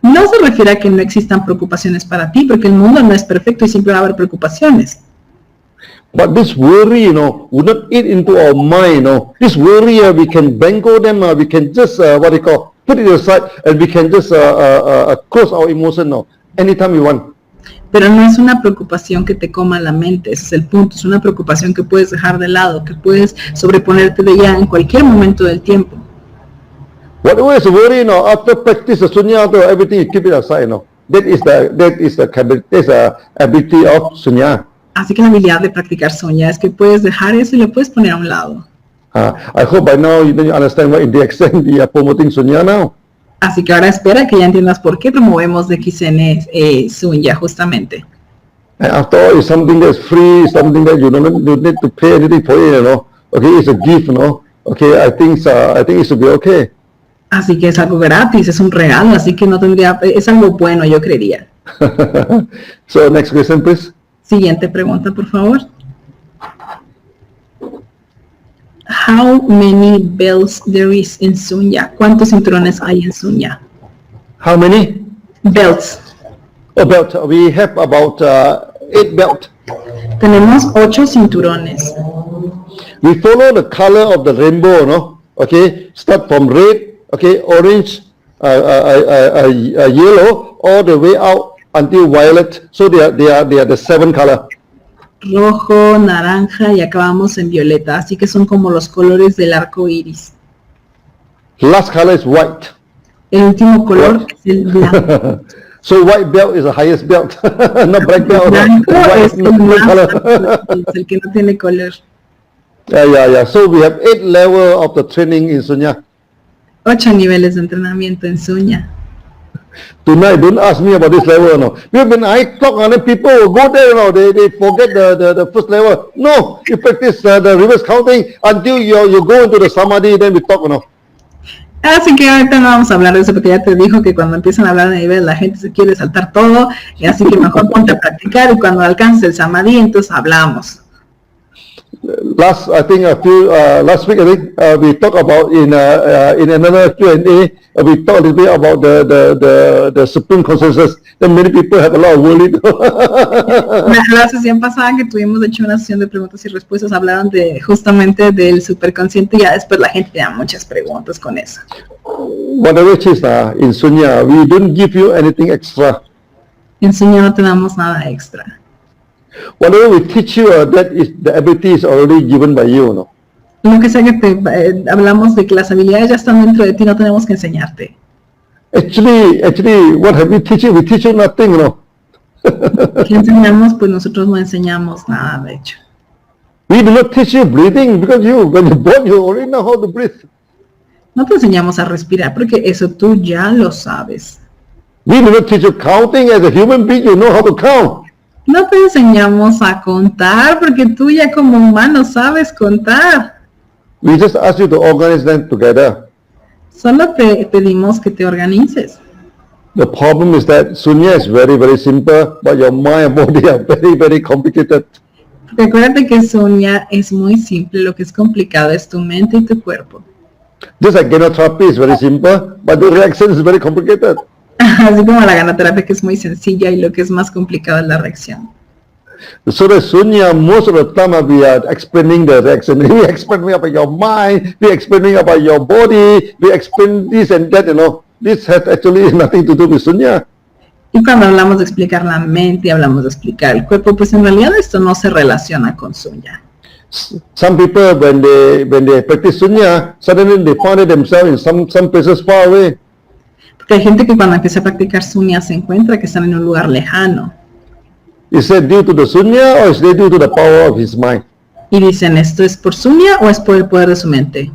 No se refiere a que no existan preocupaciones para ti, porque el mundo no es perfecto y siempre va a haber preocupaciones. But this worry, would not eat into our mind. This worry, we can bangle them. We can just put it aside, and we can just close our emotion anytime we want. Pero no es una preocupación que te coma la mente, ese es el punto. Es una preocupación que puedes dejar de lado, que puedes sobreponerte de ella en cualquier momento del tiempo. Whatever is worry, after practice the Sunya, everything you keep it aside. That is the ability of Sunya. Así que la habilidad de practicar Sunya es que puedes dejar eso y lo puedes poner a un lado. I hope by now you understand why in the extent we are promoting Sunya now. Así que ahora espera que ya entiendas por qué promovemos de XN Sunya justamente. And after all, it's something that's free, something that you don't need to pay anything for it, Okay, it's a gift, Okay, I think it should be okay. Así que es algo gratis, es un regalo, así que no tendría, es algo bueno, yo creería. So next question, please. Siguiente pregunta, por favor. How many belts there is in Sunya? ¿Cuántos cinturones hay en Sunya? How many? Belts. Oh, belt. We have about 8 belts. Tenemos 8 cinturones. We follow the color of the rainbow, Okay, start from red, okay, orange, yellow, all the way out until violet. So they are the 7 color. Rojo, naranja y acabamos en violeta, así que son como los colores del arco iris. Last color is white. El último color es el blanco. So white belt is the highest belt, not black belt. El blanco es el más color. es el que no tiene color. Yeah. So we have 8 levels of the training in Sunya. 8 niveles de entrenamiento en Sunya. Tonight, don't ask me about this level, When I talk, people will go there, they forget the first level. No, you practice the reverse counting until you go into the samadhi, then we talk, Así que ahorita no vamos a hablar de eso porque ya te dijo que cuando empiezan a hablar de nivel la gente se quiere saltar todo, y así que mejor ponte a practicar y cuando alcances el samadhi entonces hablamos. Last week I think we talked about in another Q&A, we talked a little bit about the supreme consciousness. Then many people have a lot of worry. La sesión pasada que tuvimos, de hecho, una sesión de preguntas y respuestas, hablaron justamente del superconsciente y ya después la gente tenía muchas preguntas con eso. Whatever it is, in Sunya, we don't give you anything extra. En Sunya no te damos nada extra. Whatever we teach you, the ability is already given by you, Lo que sea que hablamos de que las habilidades ya están dentro de ti, no tenemos que enseñarte. Actually, what have we teach you? We teach you nothing, ¿Qué enseñamos? Pues nosotros no enseñamos nada, de hecho. We do not teach you breathing because when you're born, you already know how to breathe. No te enseñamos a respirar porque eso tú ya lo sabes. We do not teach you counting. As a human being, you know how to count. No te enseñamos a contar porque tú ya como humano sabes contar. We just ask you to organize them together. Solo te pedimos que te organices. The problem is that Sunya is very, very simple, but your mind and body are very, very complicated. Recuérdate que Sunya es muy simple, lo que es complicado es tu mente y tu cuerpo. Just like Ganoderma is very simple, but the reaction is very complicated. Así como la ganoterapia, que es muy sencilla y lo que es más complicado es la reacción. So the Sunya, most of the time we are explaining the reaction. We are explaining about your mind, we are explaining about your body, we explain this and that, This has actually nothing to do with Sunya. Y cuando hablamos de explicar la mente y hablamos de explicar el cuerpo, pues en realidad esto no se relaciona con Sunya. Some people, when they practice Sunya, suddenly they find themselves in some places far away. Porque hay gente que cuando empieza a practicar Sunya se encuentra que están en un lugar lejano. Is that due to the Sunya or is that due to the power of his mind? Y dicen, ¿esto es por Sunya o es por el poder de su mente?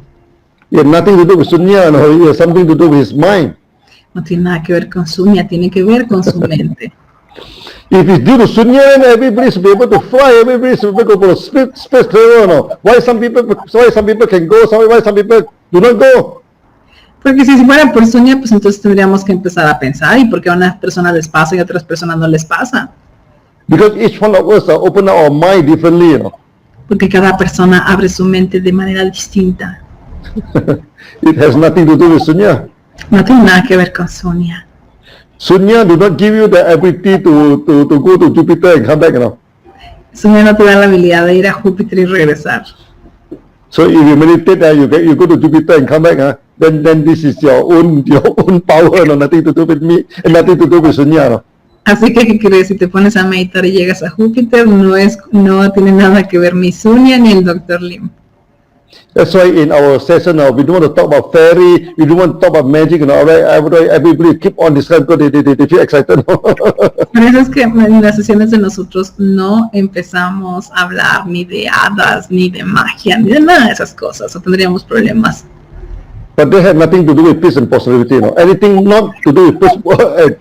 It has nothing to do with Sunya, it has something to do with his mind. No tiene nada que ver con Sunya, tiene que ver con su mente. If it's due to Sunya, then everybody should be able to fly. Everybody should be able to go for space travel. No? Why some people can go? Why some people do not go? Porque si fuera por Sunya, pues entonces tendríamos que empezar a pensar, ¿y por qué a unas personas les pasa y a otras personas no les pasa? Because each one of us open our mind differently, you know. Porque cada persona abre su mente de manera distinta. It has nothing to do with Sunya. No tiene nada que ver con Sunya. Sunya do not give you the ability to go to Jupiter and come back, you know. Sunya no te da la habilidad de ir a Júpiter y regresar. So if you meditate, you go to Jupiter and come back, then this is your own power, no, nothing to do with me, and nothing to do with Sunya, no. Así que, ¿qué crees? Si te pones a meditar y llegas a Júpiter, no tiene nada que ver ni Sunya ni el Dr. Lim. That's why in our session now, we don't want to talk about fairy, we don't want to talk about magic, you know, everybody keep on describing because they feel excited. Por eso es que en las sesiones de nosotros no empezamos a hablar ni de hadas, ni de magia, ni de nada de esas cosas, o tendríamos problemas. But they have nothing to do with peace and prosperity, you know. Anything not to do with peace and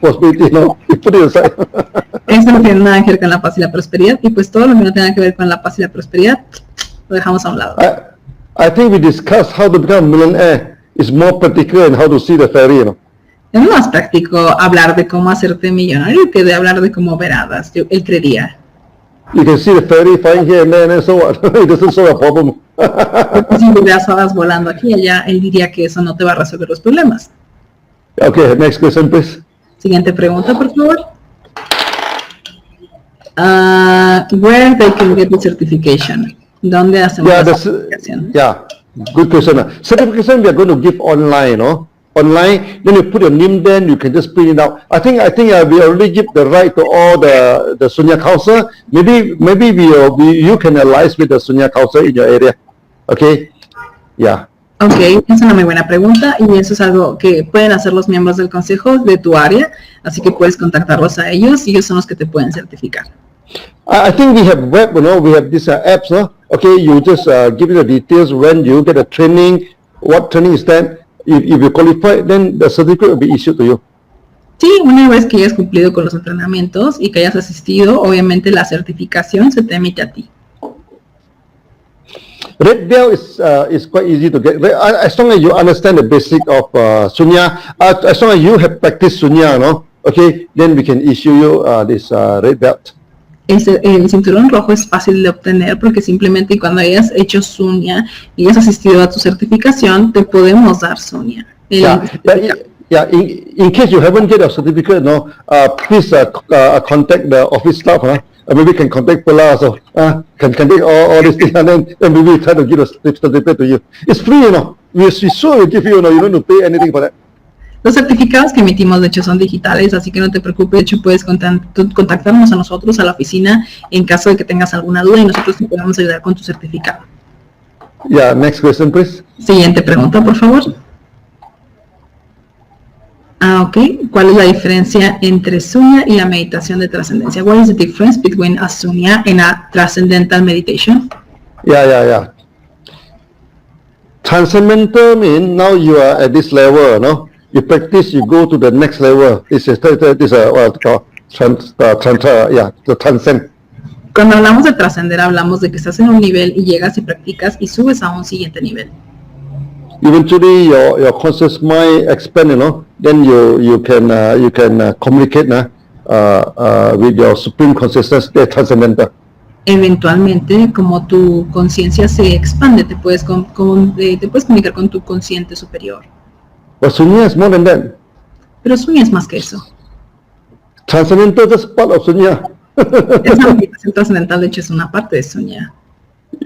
prosperity, you know, you put it aside. Eso no tiene nada que ver con la paz y la prosperidad, y pues todo lo que no tenga que ver con la paz y la prosperidad, lo dejamos a un lado. I think we discussed how to become a millionaire. It's more practical and how to see the fairy, you know. Es más práctico hablar de cómo hacerte millonario que de hablar de cómo ver hadas, él creería. You can see the fairy flying here and there, and so what? It doesn't solve a problem. Si veas hadas volando aquí y allá, él diría que eso no te va a resolver los problemas. Okay, next question, please. Siguiente pregunta, por favor. Where they can get the certification? ¿Dónde hacemos la certificación? Yeah, good question. Certification we are going to give online, no? Online, then you put your name there, you can just print it out. I think we already give the right to all the Sunya council. Maybe you can alliance with the Sunya council in your area. Okay? Yeah. Ok, es una muy buena pregunta y eso es algo que pueden hacer los miembros del consejo de tu área, así que puedes contactarlos a ellos y ellos son los que te pueden certificar. I think we have web, you know, we have these apps, no? Okay, you just give me the details when you get a training, what training is that? If you qualify, then the certificate will be issued to you. Sí, una vez que hayas cumplido con los entrenamientos y que hayas asistido, obviamente la certificación se te emite a ti. Red belt is quite easy to get. As long as you understand the basic of Sunya, as long as you have practiced Sunya, no? Okay, then we can issue you this red belt. El cinturón rojo es fácil de obtener porque simplemente cuando hayas hecho Sunya y hayas asistido a tu certificación, te podemos dar Sunya. In case you haven't get a certificate, no, please contact the office staff. Maybe we can contact Pula, so can take all these things, and then maybe we try to give a certificate to you. It's free, you know. We sure will give you, you know, you don't have to pay anything for that. Los certificados que emitimos, de hecho, son digitales, así que no te preocupes. De hecho, puedes contactarnos a nosotros, a la oficina, en caso de que tengas alguna duda y nosotros te podemos ayudar con tu certificado. Yeah, next question, please. Siguiente pregunta, por favor. Ok. ¿Cuál es la diferencia entre Sunya y la meditación de trascendencia? What is the difference between a Sunya and a Transcendental Meditation? Yeah. Transcendental means now you are at this level, no? You practice, you go to the next level. This is what called the transcend. Cuando hablamos de trascender, hablamos de que estás en un nivel y llegas y practicas y subes a un siguiente nivel. Eventually, your conscious mind expand, you know. Then you can communicate with your supreme consciousness, the transcendental. Eventualmente, como tu conciencia se expande, te puedes comunicar con tu consciente superior. But Sunya is more than that. Pero Sunya es más que eso. Transcendental is part of Sunya. Esa meditación trascendental, de hecho, es una parte de Sunya.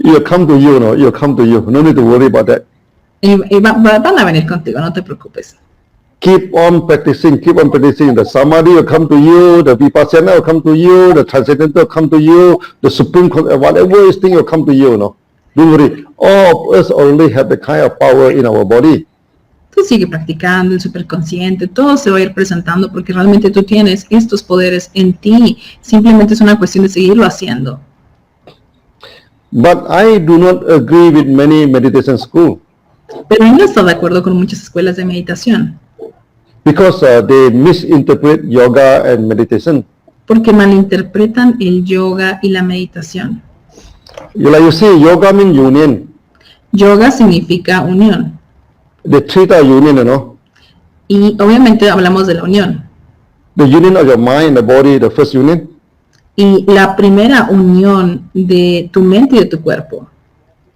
You'll come to you, no? You'll come to you. No need to worry about that. Y van a venir contigo, no te preocupes. Keep on practicing. The Samadhi will come to you, the Vipassana will come to you, the Transcendental will come to you, the Supreme, whatever is thing will come to you, no? Don't worry. All of us already have the kind of power in our body. Tú sigue practicando, el superconsciente, todo se va a ir presentando porque realmente tú tienes estos poderes en ti. Simplemente es una cuestión de seguirlo haciendo. But I do not agree with many meditation schools. Pero no estoy de acuerdo con muchas escuelas de meditación. Because they misinterpret yoga and meditation. Porque malinterpretan el yoga y la meditación. You see, yoga means union. Yoga significa unión. The three are union, you know. Y obviamente hablamos de la unión. The union of your mind, the body, the first union. Y la primera unión de tu mente y de tu cuerpo.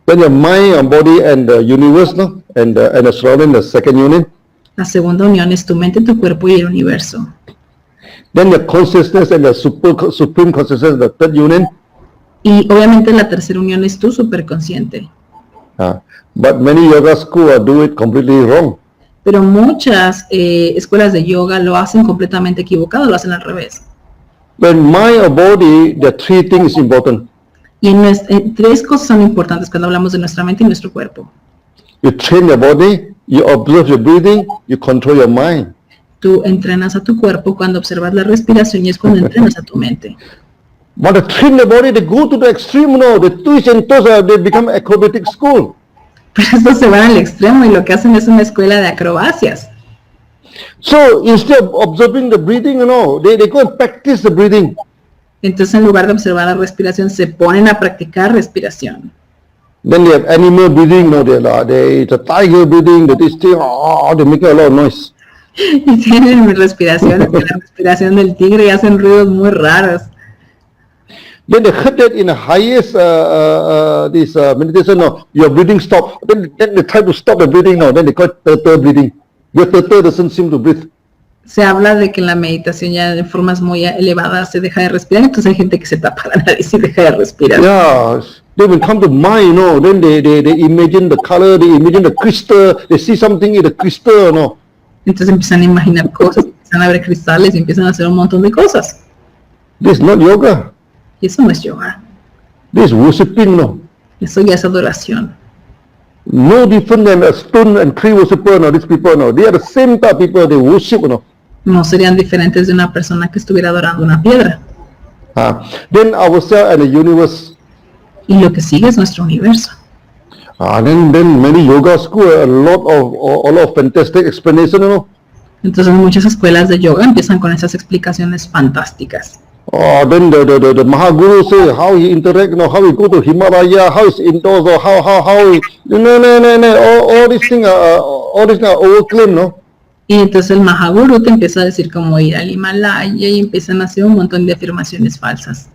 Then your mind and body and the universe, no? And the surrounding, the second union. La segunda unión es tu mente, tu cuerpo y el universo. Then the consciousness and the supreme consciousness, the third union. Y obviamente la tercera unión es tu superconsciente. But many yoga schools do it completely wrong. Pero muchas escuelas de yoga lo hacen completamente equivocado, lo hacen al revés. When mind or body, the three things important. Y tres cosas son importantes cuando hablamos de nuestra mente y nuestro cuerpo. You train your body, you observe your breathing, you control your mind. Tú entrenas a tu cuerpo cuando observas la respiración y es cuando entrenas a tu mente. But to train the body, they go to the extreme, no, they twist and toss, they become acrobatic school. Pero estos se van al extremo y lo que hacen es una escuela de acrobacias. So instead of observing the breathing, you know, they go and practice the breathing. Entonces en lugar de observar la respiración, se ponen a practicar respiración. Then they have animal breathing, no, the tiger breathing, this thing, they make a lot of noise. Y tienen respiraciones, la respiración del tigre y hacen ruidos muy raros. Then they heard that in the highest meditation, no, your breathing stop. Then they try to stop the breathing, no, then they call it turtle breathing. Your turtle doesn't seem to breathe. Se habla de que en la meditación ya de formas muy elevadas se deja de respirar, entonces hay gente que se tapa la nariz y deja de respirar. Yeah, they will come to mind, you know, then they imagine the color, they imagine the crystal, they see something in the crystal, you know. Entonces empiezan a imaginar cosas, empiezan a ver cristales y empiezan a hacer un montón de cosas. This is not yoga. Y eso no es yoga. This is worshipping, no. Eso ya es adoración. No different than a stone and tree worshipper, no. These people, no. They are the same type of people, they worship, no. No serían diferentes de una persona que estuviera adorando una piedra. Then ourselves and the universe. Y lo que sigue es nuestro universo. Then many yoga schools, a lot of fantastic explanation, you know. Entonces muchas escuelas de yoga empiezan con esas explicaciones fantásticas. Then the Mahaguru say how he interact, you know, how he go to Himalaya, how he's indoors, or how he, no, all these things are overclaimed, no. Y entonces el Mahaguru te empieza a decir cómo ir al Himalaya y empiezan a hacer un montón de afirmaciones falsas.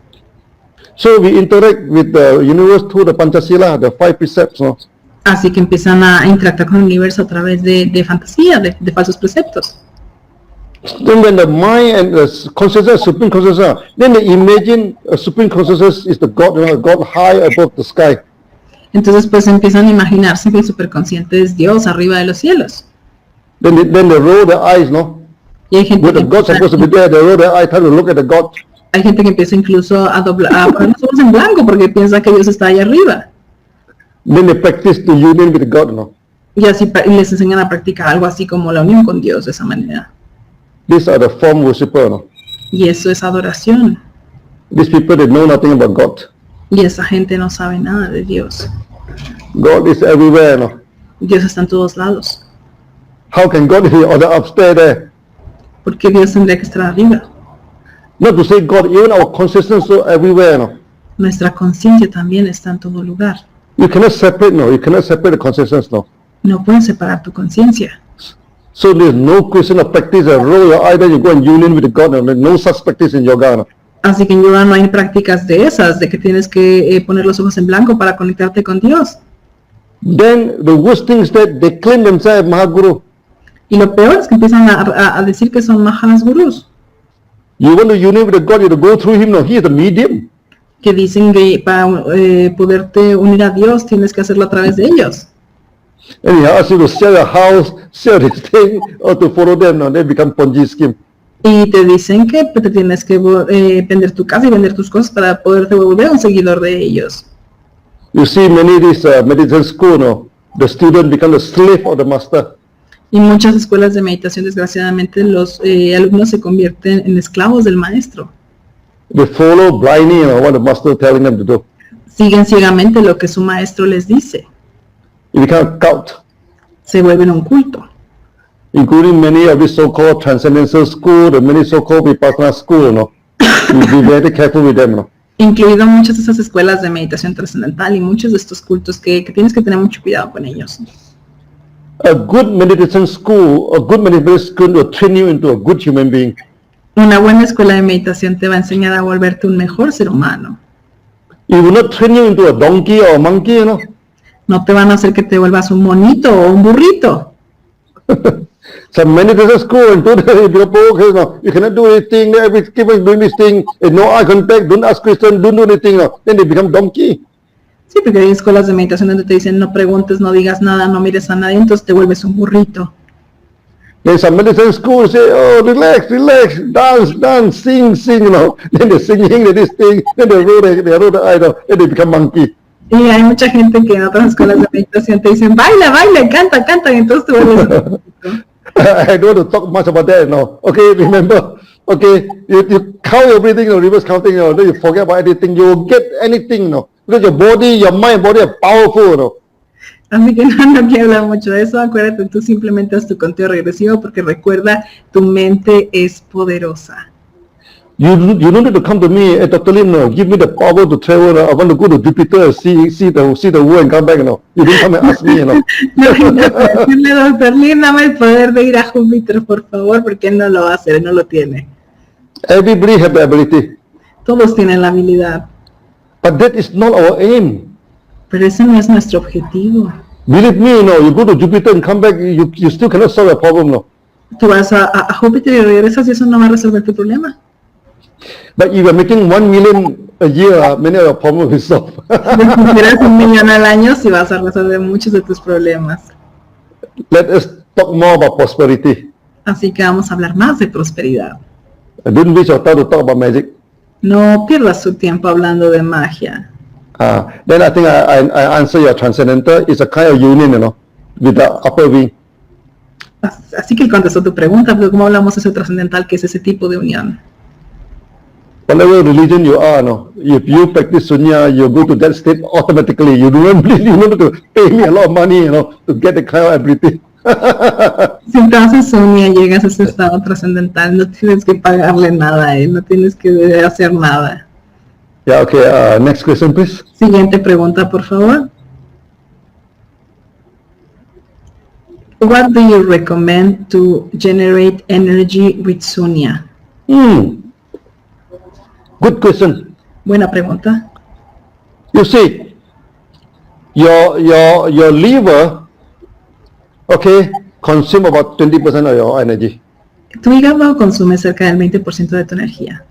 So we interact with the universe through the Panchasila, the 5 precepts, no. Así que empiezan a interactuar con el universo a través de fantasía, de falsos preceptos. Then when the mind and the consciousness, supreme consciousness, then they imagine a supreme consciousness is the God, you know, God high above the sky. Entonces pues empiezan a imaginarse que el superconsciente es Dios arriba de los cielos. Then they roll their eyes, no. Y hay gente Where the God's supposed to be there, they roll their eyes, try to look at the God. Hay gente que empieza incluso a poner los ojos en blanco porque piensa que Dios está ahí arriba. Then they practice the union with God, no. Y así les enseñan a practicar algo así como la unión con Dios de esa manera. These are the form worshippers, no. Y eso es adoración. These people, they know nothing about God. Y esa gente no sabe nada de Dios. God is everywhere, no. Dios está en todos lados. How can God be upstairs there? Porque Dios tendría que estar arriba. Not to say God, even our consciousness is everywhere, no. Nuestra conciencia también está en todo lugar. You cannot separate, no. You cannot separate the consciousness, no. No puedes separar tu conciencia. So there's no question of practice. Roll your eye, then you go in union with God. No, no such practice in yoga, no. Así que en yoga no hay prácticas de esas, de que tienes que poner los ojos en blanco para conectarte con Dios. Then the worst thing is that they claim themselves Mahaguru. Y lo peor es que empiezan a decir que son Mahanas Gurús. You want to union with God, you have to go through him. No, he is the medium. Que dicen que para poderte unir a Dios tienes que hacerlo a través de ellos. And he asks you to sell your house, sell this thing, or to follow them. No, they become Ponzi scheme. Y te dicen que te tienes que vender tu casa y vender tus cosas para poderte volver un seguidor de ellos. You see many of these meditation schools, no, the student become the slave of the master. Y muchas escuelas de meditación, desgraciadamente, los alumnos se convierten en esclavos del maestro. They follow blindly, you know, what the master is telling them to do. Siguen ciegamente lo que su maestro les dice. It becomes a cult, Se vuelven un culto. including many of these so-called transcendental school, the many so-called vipassana school, you know. You be very careful with them, no? Incluido muchas de esas escuelas de meditación trascendental y muchos de estos cultos que tienes que tener mucho cuidado con ellos. A good meditation school will train you into a good human being. Una buena escuela de meditación te va a enseñar a volverte un mejor ser humano. It will not train you into a donkey or a monkey, you know. No te van a hacer que te vuelvas un monito o un burrito. Some meditation school and you cannot do anything, keep on doing this thing, no eye contact, don't ask questions, don't do anything, no. Then they become donkey. Sí, porque hay escuelas de meditación donde te dicen no preguntes, no digas nada, no mires a nadie, entonces te vuelves un burrito. Then some meditation school say, oh, relax, dance, sing, you know. Then they're singing this thing, then they roll the eye, then they become monkey. Y hay mucha gente que en otras escuelas de meditación te dicen baila, canta, y entonces te vuelves un burrito. I don't want to talk much about that now. Okay, remember, okay, you count everything, reverse counting, then you forget about anything, you will get anything, no. Because your body, your mind, body are powerful, no. Así que no quiero hablar mucho de eso, acuérdate, tú simplemente haz tu conteo regresivo porque recuerda, tu mente es poderosa. You don't need to come to me, Dr. Lim, no. Give me the power to travel, I want to go to Jupiter, see the world and come back, no. You didn't come and ask me, no. No tengo que decirle, Dr. Lim, dame el poder de ir a Júpiter, por favor, porque él no lo va a hacer, él no lo tiene. Everybody have the ability. Todos tienen la habilidad. But that is not our aim. Pero ese no es nuestro objetivo. Believe me, no, you go to Jupiter and come back, you still cannot solve a problem, no. Tú vas a Júpiter y regresas y eso no va a resolver tu problema. But if you are making 1 million a year, many of your problems will solve. Si tienes 1 millón al año, sí vas a resolver muchos de tus problemas. Let us talk more about prosperity. Así que vamos a hablar más de prosperidad. And don't waste your time to talk about magic. No pierdas tu tiempo hablando de magia. Then I think I answer your transcendental. It's a kind of union, you know, with the upper wing. Así que él contestó tu pregunta, pero como hablamos de ese trascendental, que es ese tipo de unión. Whatever religion you are, no, if you practice Sunya, you go to that state automatically. You don't need to pay me a lot of money, you know, to get the kind of ability. Si entonces Sunya llegas a ese estado trascendental, no tienes que pagarle nada a él, no tienes que hacer nada. Yeah, okay, next question, please. Siguiente pregunta, por favor. What do you recommend to generate energy with Sunya? Good question. Buena pregunta. You see, your liver, okay, consume about 20% of your energy. Tu hígado consume cerca del 20% de tu energía.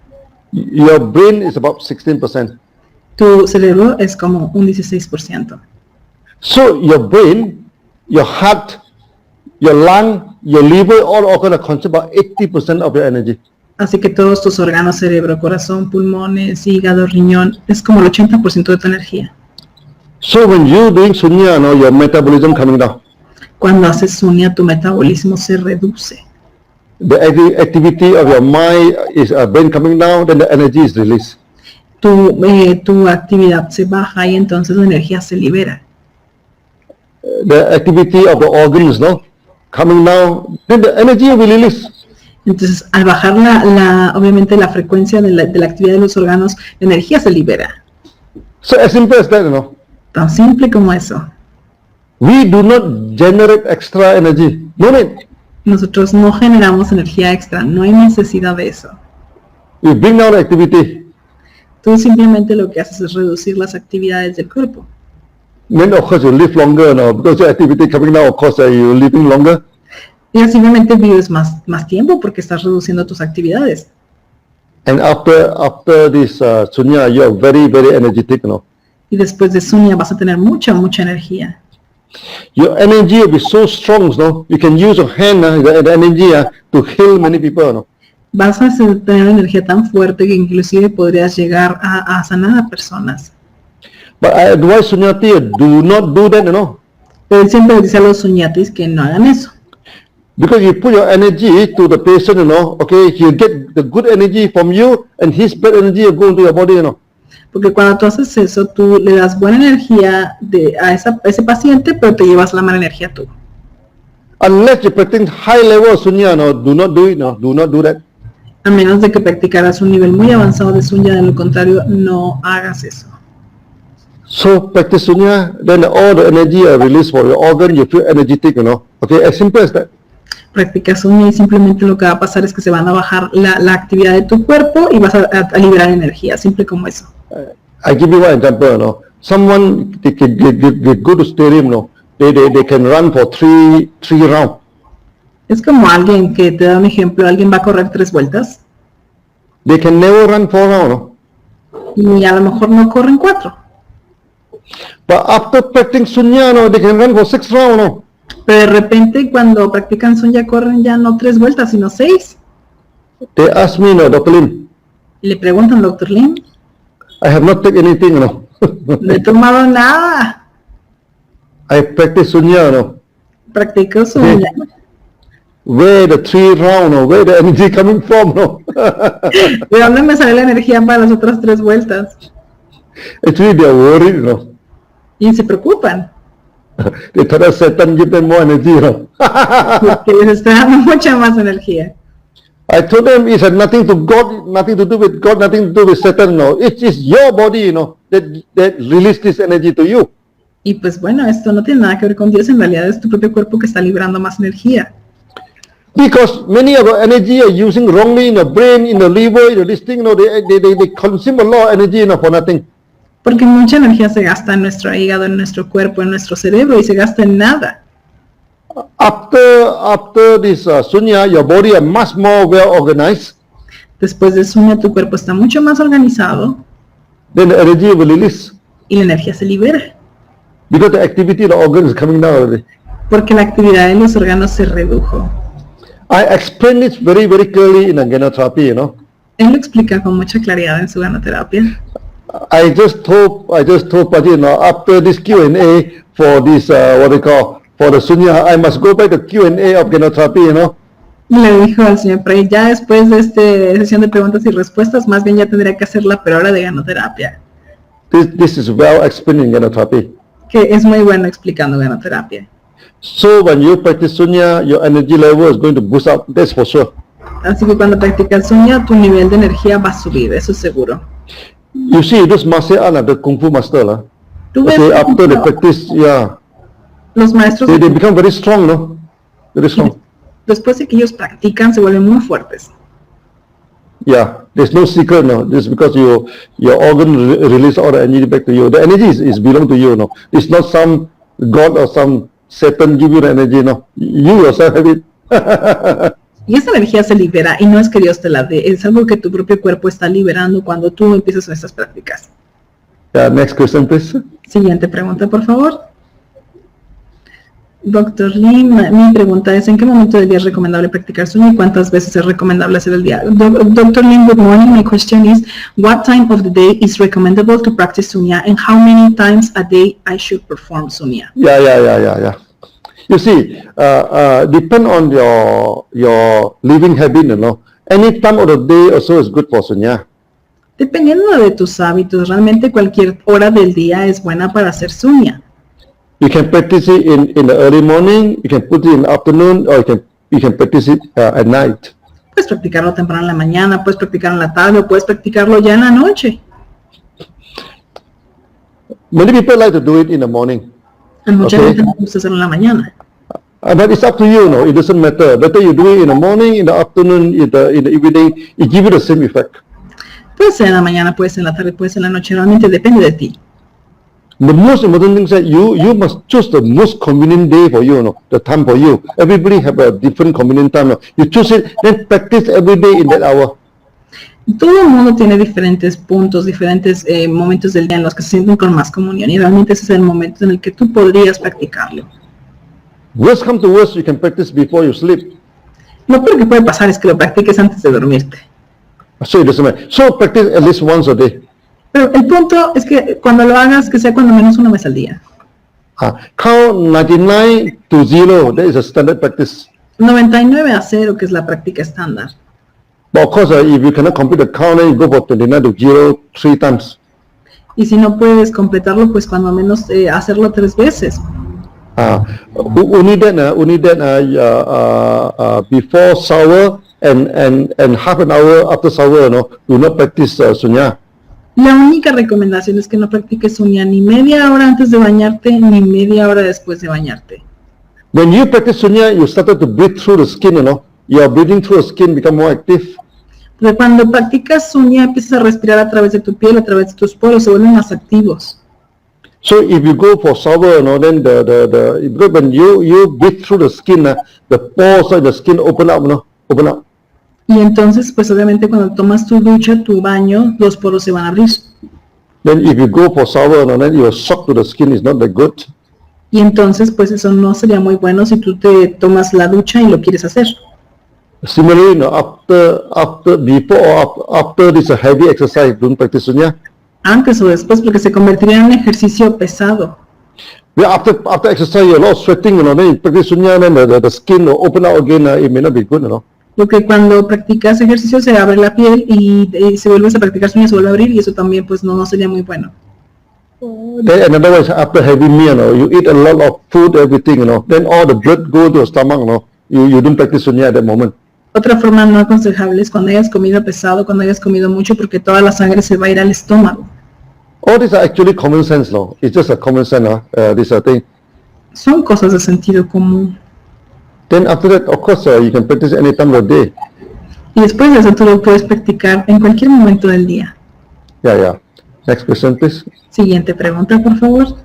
Your brain is about 16%. Tu cerebro es como un 16%. So your brain, your heart, your lung, your liver, all are going to consume about 80% of your energy. Así que todos tus órganos, cerebro, corazón, pulmones, hígado, riñón, es como el 80% de tu energía. So when you're doing Sunya, no, your metabolism coming down. Cuando haces Sunya, tu metabolismo se reduce. The activity of your mind is brain coming down, then the energy is released. Tu actividad se baja y entonces la energía se libera. The activity of the organs, no, coming down, then the energy will release. Entonces, al bajar obviamente la frecuencia de la actividad de los órganos, la energía se libera. So as simple as that, you know. Tan simple como eso. We do not generate extra energy. No need. Nosotros no generamos energía extra, no hay necesidad de eso. We bring down the activity. Tú simplemente lo que haces es reducir las actividades del cuerpo. Then of course you live longer, no, because your activity coming down, of course you're living longer. Y simplemente vives más tiempo porque estás reduciendo tus actividades. And after this Sunya, you are very, very energetic, no. Y después de Sunya vas a tener mucha energía. Your energy will be so strong, no. You can use your hand, the energy, to heal many people, no. Vas a tener energía tan fuerte que inclusive podrías llegar a sanar a personas. But I advise Sunyati, do not do that, you know. Pero él siempre dice a los Sunyatis que no hagan eso. Because you put your energy to the patient, you know, okay, he'll get the good energy from you and his bad energy will go into your body, you know. Porque cuando tú haces eso, tú le das buena energía a ese paciente, pero te llevas la mala energía tú. Unless you're practicing high level Sunya, no, do not do it, no, do not do that. A menos de que practicaras un nivel muy avanzado de Sunya, de lo contrario, no hagas eso. So practice Sunya, then all the energy are released for your organ, you feel energetic, Okay, as simple as that. Practicas Sunya y simplemente lo que va a pasar es que se van a bajar la actividad de tu cuerpo y vas a liberar energía, simple como eso. I give you one example, Someone, they go to stadium, they can run for three rounds. Es como alguien que te da un ejemplo, alguien va a correr 3 vueltas. They can never run 4 rounds, Y a lo mejor no corren 4. But after practicing Sunya, they can run for 6 rounds, Pero de repente cuando practican Sunya corren ya no 3 vueltas, sino 6. They ask me, Dr. Lim, Y le preguntan, Dr. Lim, I have not taken anything, no he tomado nada. I practice Sunya, Practico Sunya. Where the 3 rounds, where the energy coming from, ¿De dónde me sale la energía para las otras 3 vueltas? Actually, they are worried, Y se preocupan, They thought that Satan give them more energy, porque les está dando mucha más energía. I told them it had nothing to God, nothing to do with God, nothing to do with Satan, It is your body, that release this energy to you. Y pues bueno, esto no tiene nada que ver con Dios, en realidad es tu propio cuerpo que está librando más energía. Because many of our energy are using wrongly in the brain, in the liver, in this thing, they consume a lot of energy, for nothing. Porque mucha energía se gasta en nuestro hígado, en nuestro cuerpo, en nuestro cerebro y se gasta en nada. After this Sunya, your body are much more well organized. Después de Sunya, tu cuerpo está mucho más organizado. Then the energy will release. Y la energía se libera. Because the activity of the organ is coming down already. Porque la actividad de los órganos se redujo. I explain this very, very clearly in a Ganoderma, Él lo explica con mucha claridad en su ganoterapia. I just told Paji, after this Q&A for this, for the Sunya, I must go back to Q&A of Ganoderma, Le dijo al señor Prey, ya después de esta sesión de preguntas y respuestas, más bien ya tendría que hacerla, pero ahora de ganoterapia. This is well explained in Ganoderma. Que es muy bueno explicando ganoterapia. So when you practice Sunya, your energy level is going to boost up, that's for sure. Así que cuando practicas Sunya, tu nivel de energía va a subir, eso es seguro. You see, this master are the Kung Fu master, Tú ves, okay, after they practice, los maestros, they become very strong, Very strong. después de que ellos practican, se vuelven muy fuertes. Yeah, there's no secret, This is because your organ release all the energy back to you. The energy is belong to you, It's not some God or some Satan give you the energy, You yourself have it. Y esa energía se libera y no es que Dios te la dé, es algo que tu propio cuerpo está liberando cuando tú empiezas con estas prácticas. Next question, please. Siguiente pregunta, por favor. Dr. Lim, mi pregunta es, ¿en qué momento del día es recomendable practicar Sunya y cuántas veces es recomendable hacer el día? Dr. Lim, good morning. My question is, what time of the day is recommendable to practice Sunya and how many times a day I should perform Sunya? Yeah. You see, depend on your living habit, Any time of the day also is good for Sunya. Dependiendo de tus hábitos, realmente cualquier hora del día es buena para hacer Sunya. You can practice it in the early morning, you can put it in the afternoon, or you can practice it at night. Puedes practicarlo temprano en la mañana, puedes practicarlo en la tarde, o puedes practicarlo ya en la noche. Many people like to do it in the morning. A mucha gente le gusta hacerlo en la mañana. But it's up to you, It doesn't matter. Whether you do it in the morning, in the afternoon, in the evening, it gives you the same effect. Puede ser en la mañana, puede ser en la tarde, puede ser en la noche, realmente depende de ti. The most important thing is that you must choose the most convenient day for you, the time for you. Everybody have a different convenient time. You choose it, then practice every day in that hour. Todo el mundo tiene diferentes puntos, diferentes momentos del día en los que se sienten con más comunión y realmente ese es el momento en el que tú podrías practicarlo. Worst come to worst, you can practice before you sleep. Lo peor que puede pasar es que lo practiques antes de dormirte. So it doesn't matter. So practice at least once a day. Pero el punto es que cuando lo hagas, que sea cuando menos una vez al día. Count 99 to 0, that is a standard practice. 99 a 0, que es la práctica estándar. But of course, if you cannot complete the count, then you go for 29 to 0 3 times. Y si no puedes completarlo, pues cuando menos hacerlo 3 veces. We need that before shower and half an hour after shower, do not practice Sunya. La única recomendación es que no practiques Sunya ni media hora antes de bañarte, ni media hora después de bañarte. When you practice Sunya, you started to breathe through the skin, Your breathing through the skin become more active. Porque cuando practicas Sunya, empiezas a respirar a través de tu piel, a través de tus poros, se vuelven más activos. So if you go for shower, then because when you breathe through the skin, the pores of the skin open up, open up. Y entonces, pues obviamente cuando tomas tu ducha, tu baño, los poros se van a abrir. Then if you go for shower, then your shock to the skin is not that good. Y entonces, pues eso no sería muy bueno si tú te tomas la ducha y lo quieres hacer. Similarly, after this heavy exercise, don't practice Sunya. Antes o después, porque se convertiría en un ejercicio pesado. Yeah, after exercise, you're a lot sweating, then you practice Sunya, then the skin will open up again. It may not be good, Porque cuando practicas ejercicio se abre la piel y se vuelves a practicar Sunya, se vuelve a abrir y eso también pues no sería muy bueno. Then in other words, after heavy meal, you eat a lot of food, everything, then all the blood go to your stomach, you don't practice Sunya at that moment. Otra forma no aconsejable es cuando hayas comido pesado, cuando hayas comido mucho, porque toda la sangre se va a ir al estómago. All these are actually common sense, It's just a common sense, this thing. Son cosas de sentido común. Then after that, of course, you can practice any time of the day. Y después de eso tú lo puedes practicar en cualquier momento del día. Yeah. Next question, please. Siguiente pregunta, por favor.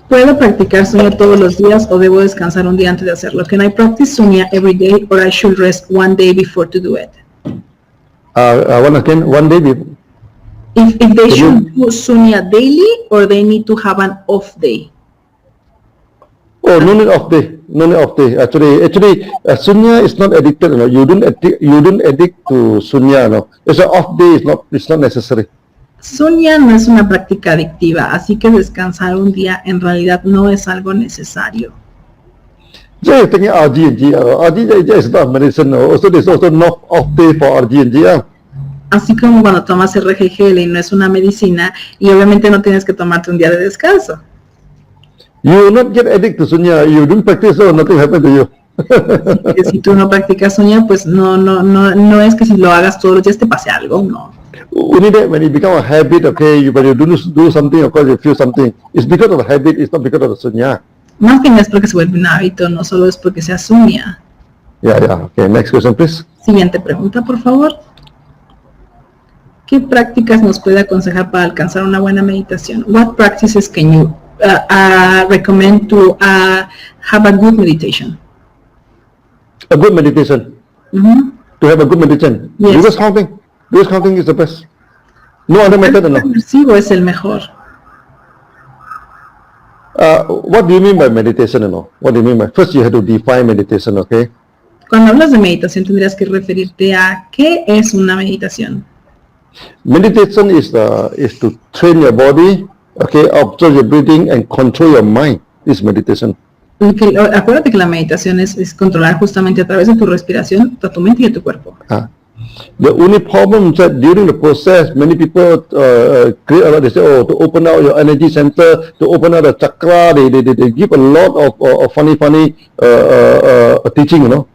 ¿Puedo practicar Sunya todos los días o debo descansar un día antes de hacerlo? Can I practice Sunya every day or I should rest one day before to do it? One day before. If they should do Sunya daily or they need to have an off day? Oh, no need off day. Actually, Sunya is not addicted. You don't addict to Sunya. It's an off day. It's not necessary. Sunya no es una práctica adictiva, así que descansar un día en realidad no es algo necesario. Yeah, thinking RG is not medicine. Also, there's also no off day for RG. Así como cuando tomas RGGL y no es una medicina, y obviamente no tienes que tomarte un día de descanso. You will not get addicted to Sunya. You don't practice, so nothing happens to you. Así que si tú no practicas Sunya, pues no es que si lo hagas todos los días te pase algo, no. Only that when it becomes a habit, when you do something, of course you feel something. It's because of the habit, it's not because of the Sunya. Más bien es porque se vuelve un hábito, no solo es porque sea Sunya. Yeah. Okay, next question, please. Siguiente pregunta, por favor. ¿Qué prácticas nos puede aconsejar para alcanzar una buena meditación? What practices can you recommend to have a good meditation? A good meditation. To have a good meditation. Yes. Because counting is the best. No other method, no. El reflexivo es el mejor. What do you mean by meditation, What do you mean by? First, you have to define meditation, okay? Cuando hablas de meditación, tendrías que referirte a ¿qué es una meditación? Meditation is to train your body, okay, observe your breathing and control your mind. This is meditation. Acuérdate que la meditación es controlar justamente a través de tu respiración, a tu mente y a tu cuerpo. The only problem is that during the process, many people create a lot. They say, to open out your energy center, to open out the chakra, they give a lot of funny teaching,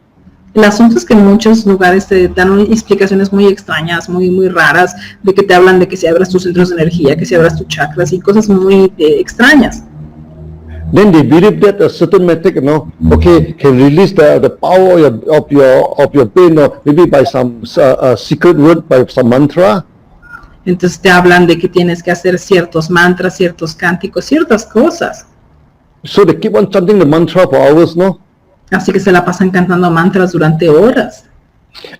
El asunto es que en muchos lugares te dan explicaciones muy extrañas, muy raras, de que te hablan de que si abras tus centros de energía, que si abras tus chakras y cosas muy extrañas. Then they believe that a certain method, can release the power of your brain, maybe by some secret word, by some mantra. Entonces te hablan de que tienes que hacer ciertos mantras, ciertos cánticos, ciertas cosas. So they keep on chanting the mantra for hours, Así que se la pasan cantando mantras durante horas.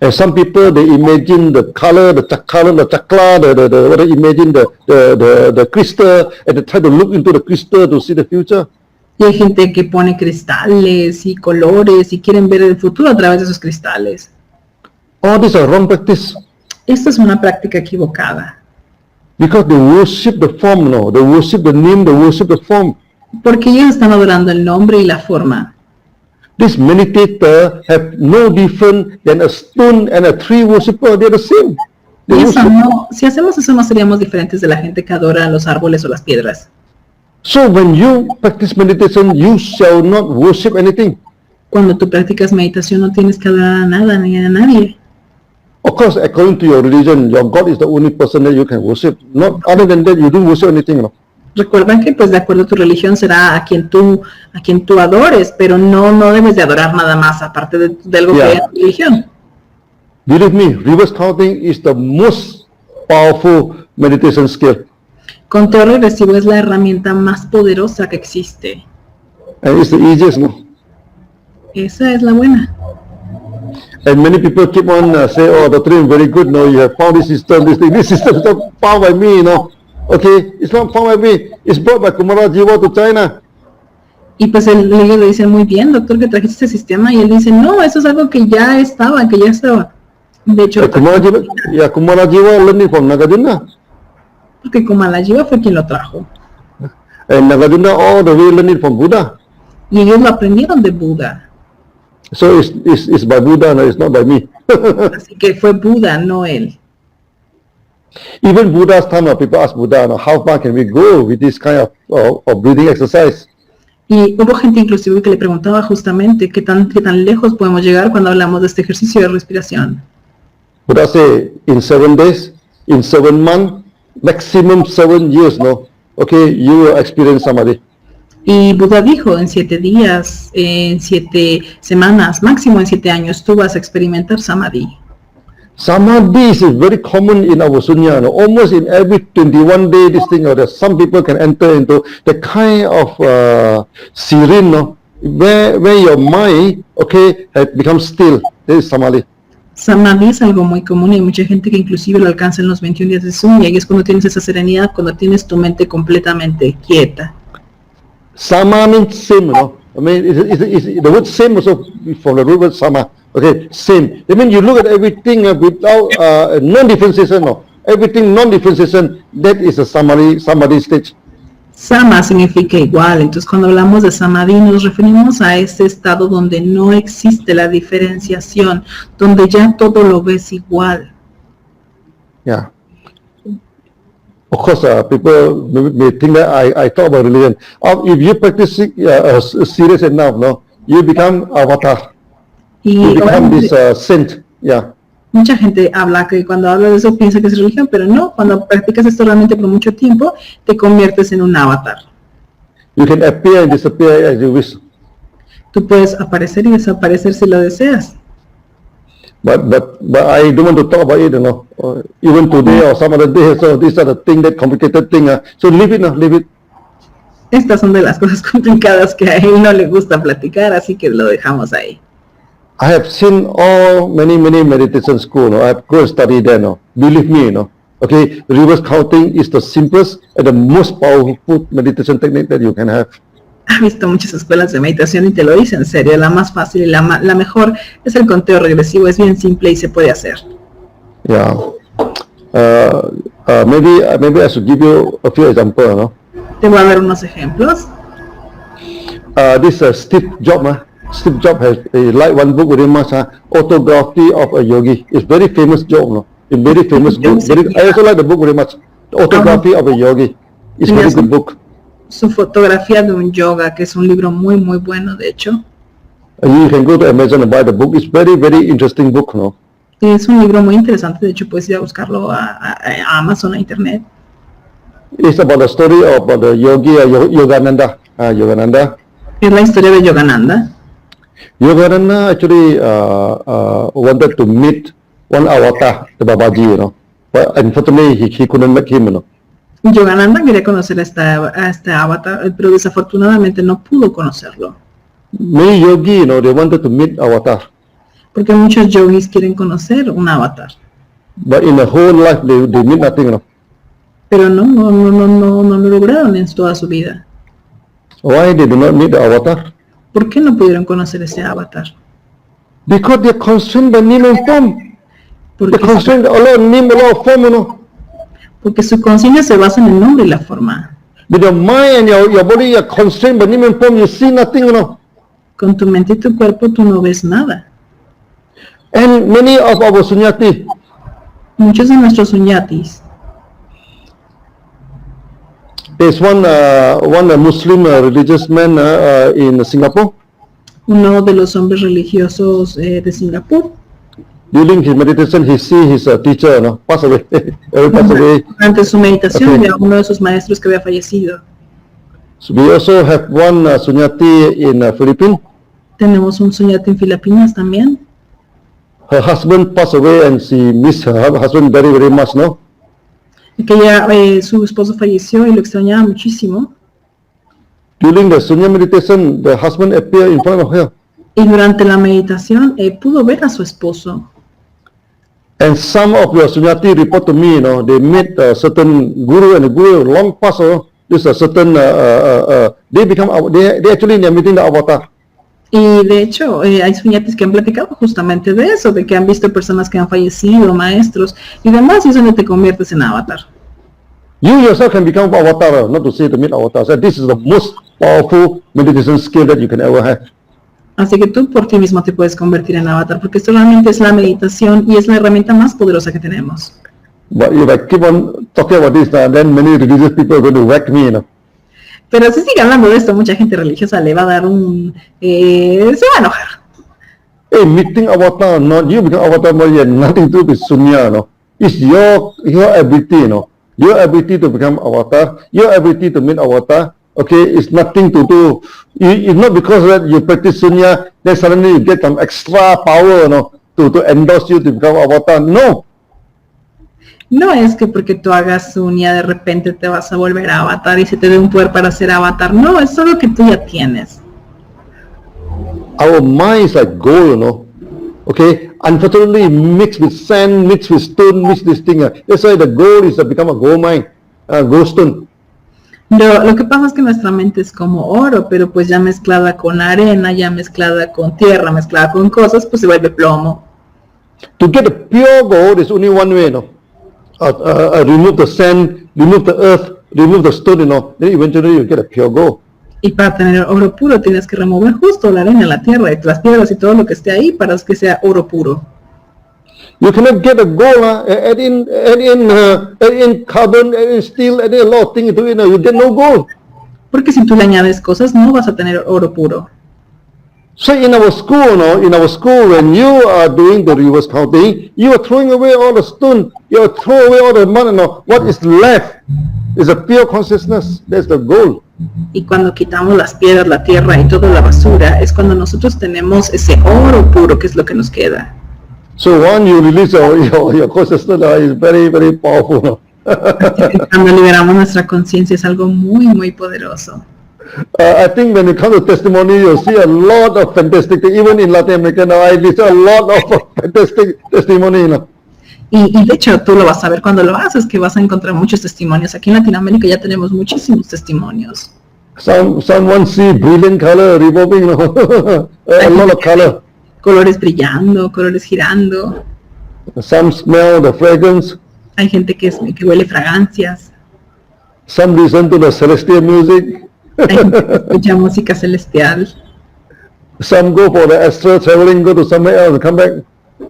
And some people, they imagine the color, the chakra, they imagine the crystal, and they try to look into the crystal to see the future. Y hay gente que pone cristales y colores y quieren ver el futuro a través de esos cristales. All these are wrong practice. Esta es una práctica equivocada. Because they worship the form, they worship the name, they worship the form. Porque ellos están adorando el nombre y la forma. This meditator have no different than a stone and a tree worshipper. They're the same. Si hacemos eso no seríamos diferentes de la gente que adora los árboles o las piedras. So when you practice meditation, you shall not worship anything. Cuando tú practicas meditación no tienes que adorar a nada ni a nadie. Of course, according to your religion, your God is the only person that you can worship. Not other than that, you don't worship anything. No? Recuerda que pues de acuerdo a tu religión será a quien tú adores, pero no debes de adorar nada más aparte de algo que es tu religión. Believe me, reverse counting is the most powerful meditation skill. Conteo regresivo es la herramienta más poderosa que existe. And it's the easiest, no? Esa es la buena. And many people keep on say, oh, Dr. Lim, very good, no, you have found this system, this thing. This system is not found by me, no. Okay, it's not found by me. It's brought by Kumara Jiva to China. Y pues ellos le dicen, muy bien, doctor, que trajiste este sistema. Y él dice, no, eso es algo que ya estaba. De hecho, Kumara Jiva learning from Nagarjuna. Porque Kumara Jiva fue quien lo trajo. And Nagarjuna all the way learning from Buddha. Y ellos lo aprendieron de Buda. So it's by Buddha, no, it's not by me. Así que fue Buda, no él. Even Buddha's time, people ask Buddha, no, how far can we go with this kind of breathing exercise? Y hubo gente inclusive que le preguntaba justamente qué tan lejos podemos llegar cuando hablamos de este ejercicio de respiración. Buddha say, in 7 days, in 7 months, maximum 7 years, no? Okay, you will experience samadhi. Y Buda dijo, en 7 días, en 7 semanas, máximo en 7 años, tú vas a experimentar samadhi. Samadhi is very common in our Sunya. No? Almost in every 21 day, this thing, or some people can enter into the kind of serene, no? where your mind, okay, becomes still. This is samadhi. Samadhi es algo muy común y hay mucha gente que inclusive lo alcanza en los 21 días de Sunya, y es cuando tienes esa serenidad, cuando tienes tu mente completamente quieta. Sama means same, no? I mean, the word same also from the root word sama. Okay, same. I mean, you look at everything without non-differentiation, no? Everything non-differentiation, that is a samadhi stage. Sama significa igual, entonces cuando hablamos de samadhi nos referimos a ese estado donde no existe la diferenciación, donde ya todo lo ves igual. Yeah. Of course, people may think that I talk about religion. If you practice serious enough, no, you become avatar. You become this saint. Yeah. Mucha gente habla que cuando habla de eso piensa que es religión, pero no, cuando practicas esto realmente por mucho tiempo, te conviertes en un avatar. You can appear and disappear as you wish. Tú puedes aparecer y desaparecer si lo deseas. But I don't want to talk about it, you know. Even today or some other day, so these are the things, that complicated thing. So leave it, leave it. Estas son de las cosas complicadas que a él no le gusta platicar, así que lo dejamos ahí. I have seen many meditation schools. No? I have go and study there. No? Believe me, no. Okay, reverse counting is the simplest and the most powerful meditation technique that you can have. He visto muchas escuelas de meditación y te lo dice en serio, la más fácil y la mejor es el conteo regresivo, es bien simple y se puede hacer. Yeah. Maybe I should give you a few examples, no? Te voy a dar unos ejemplos. This Steve Jobs, Steve Jobs has like one book very much, Autobiography of a Yogi. It's very famous job, no? It's very famous book. I also like the book very much. Autobiography of a Yogi. It's very good book. Su fotografía de un yoga, que es un libro muy bueno, de hecho. You can go to Amazon and buy the book. It's very interesting book, no? Es un libro muy interesante, de hecho puedes ir a buscarlo a Amazon, a internet. It's about the story of the yogi Yogananda. Yogananda. Es la historia de Yogananda. Yogananda actually wanted to meet one avatar, the Babaji, you know. But unfortunately, he couldn't meet him, you know. Yogananda quería conocer a este avatar, pero desafortunadamente no pudo conocerlo. Many yogi, you know, they wanted to meet avatar. Porque muchos yogis quieren conocer un avatar. But in the whole life, they meet nothing, you know. Pero no lo lograron en toda su vida. Why they do not meet the avatar? ¿Por qué no pudieron conocer ese avatar? Because they are constrained by name and form. They constrained a lot of name, a lot of form, you know. Porque su conciencia se basa en el nombre y la forma. With your mind and your body are constrained by name and form, you see nothing, you know. Con tu mente y tu cuerpo tú no ves nada. And many of our sunyati, muchos de nuestros sunyatis, There's one Muslim religious man in Singapore. Uno de los hombres religiosos de Singapur. During his meditation, he see his teacher, pass away. Pass away. Durante su meditación, Okay. vio a uno de sus maestros que había fallecido. So we also have one Sunyati in Philippines. Tenemos un sunyati en Filipinas también. Her husband passed away and she missed her husband very, very much, no? Que ella, su esposo falleció y lo extrañaba muchísimo. During the Sunya meditation, the husband appeared in front of her. Y durante la meditación pudo ver a su esposo. And some of the Sunyati report to me, they meet a certain guru, and the guru long past, this a certain, they actually are meeting the avatar. Y de hecho, hay sunyatis que han platicado justamente de eso, de que han visto personas que han fallecido, maestros y demás, y es donde te conviertes en avatar. You yourself can become avatar, not to say to meet avatar. So this is the most powerful meditation skill that you can ever have. Así que tú por ti mismo te puedes convertir en avatar, porque esto realmente es la meditación y es la herramienta más poderosa que tenemos. But if I keep on talking about this, then many religious people are going to whack me, Pero si sigue hablando de esto, mucha gente religiosa le va a dar se va a enojar. Hey, meeting avatar, not you become avatar, but you have nothing to do with Sunya, It's your ability, Your ability to become avatar, your ability to meet avatar, okay, it's nothing to do. It's not because that you practice Sunya, then suddenly you get some extra power, to endorse you to become avatar. No. No es que porque tú hagas sunya de repente te vas a volver avatar y se te dé un poder para ser avatar. No, es algo que tú ya tienes. Our mind is like gold, Okay, unfortunately mixed with sand, mixed with stone, mixed with thing. That's why the gold is become a gold mine, gold stone. Lo que pasa es que nuestra mente es como oro, pero pues ya mezclada con arena, ya mezclada con tierra, mezclada con cosas, pues se vuelve plomo. To get a pure gold, there's only one way, remove the sand, remove the earth, remove the stone, then eventually you get a pure gold. Y para tener oro puro tienes que remover justo la arena, la tierra, y las piedras y todo lo que esté ahí para que sea oro puro. You cannot get a gold, add in carbon, add in steel, add in a lot of things to it, you get no gold. Porque si tú le añades cosas, no vas a tener oro puro. So in our school, when you are doing the reverse counting, you are throwing away all the stone, you are throwing away all the money. What is left is a pure consciousness. That's the goal. Y cuando quitamos las piedras, la tierra y toda la basura, es cuando nosotros tenemos ese oro puro, que es lo que nos queda. So when you release your consciousness, is very, very powerful. Cuando liberamos nuestra conciencia es algo muy, muy poderoso. I think when it comes to testimony, you'll see a lot of fantastic things. Even in Latin America now, I listen a lot of fantastic testimony. Y de hecho, tú lo vas a ver cuando lo haces, que vas a encontrar muchos testimonios. Aquí en Latinoamérica ya tenemos muchísimos testimonios. Someone see brilliant color revolving, a lot of color. Colores brillando, colores girando. Some smell the fragrance. Hay gente que huele fragancias. Some listen to the celestial music. Hay gente que escucha música celestial. Some go for the astral traveling, go to somewhere else and come back.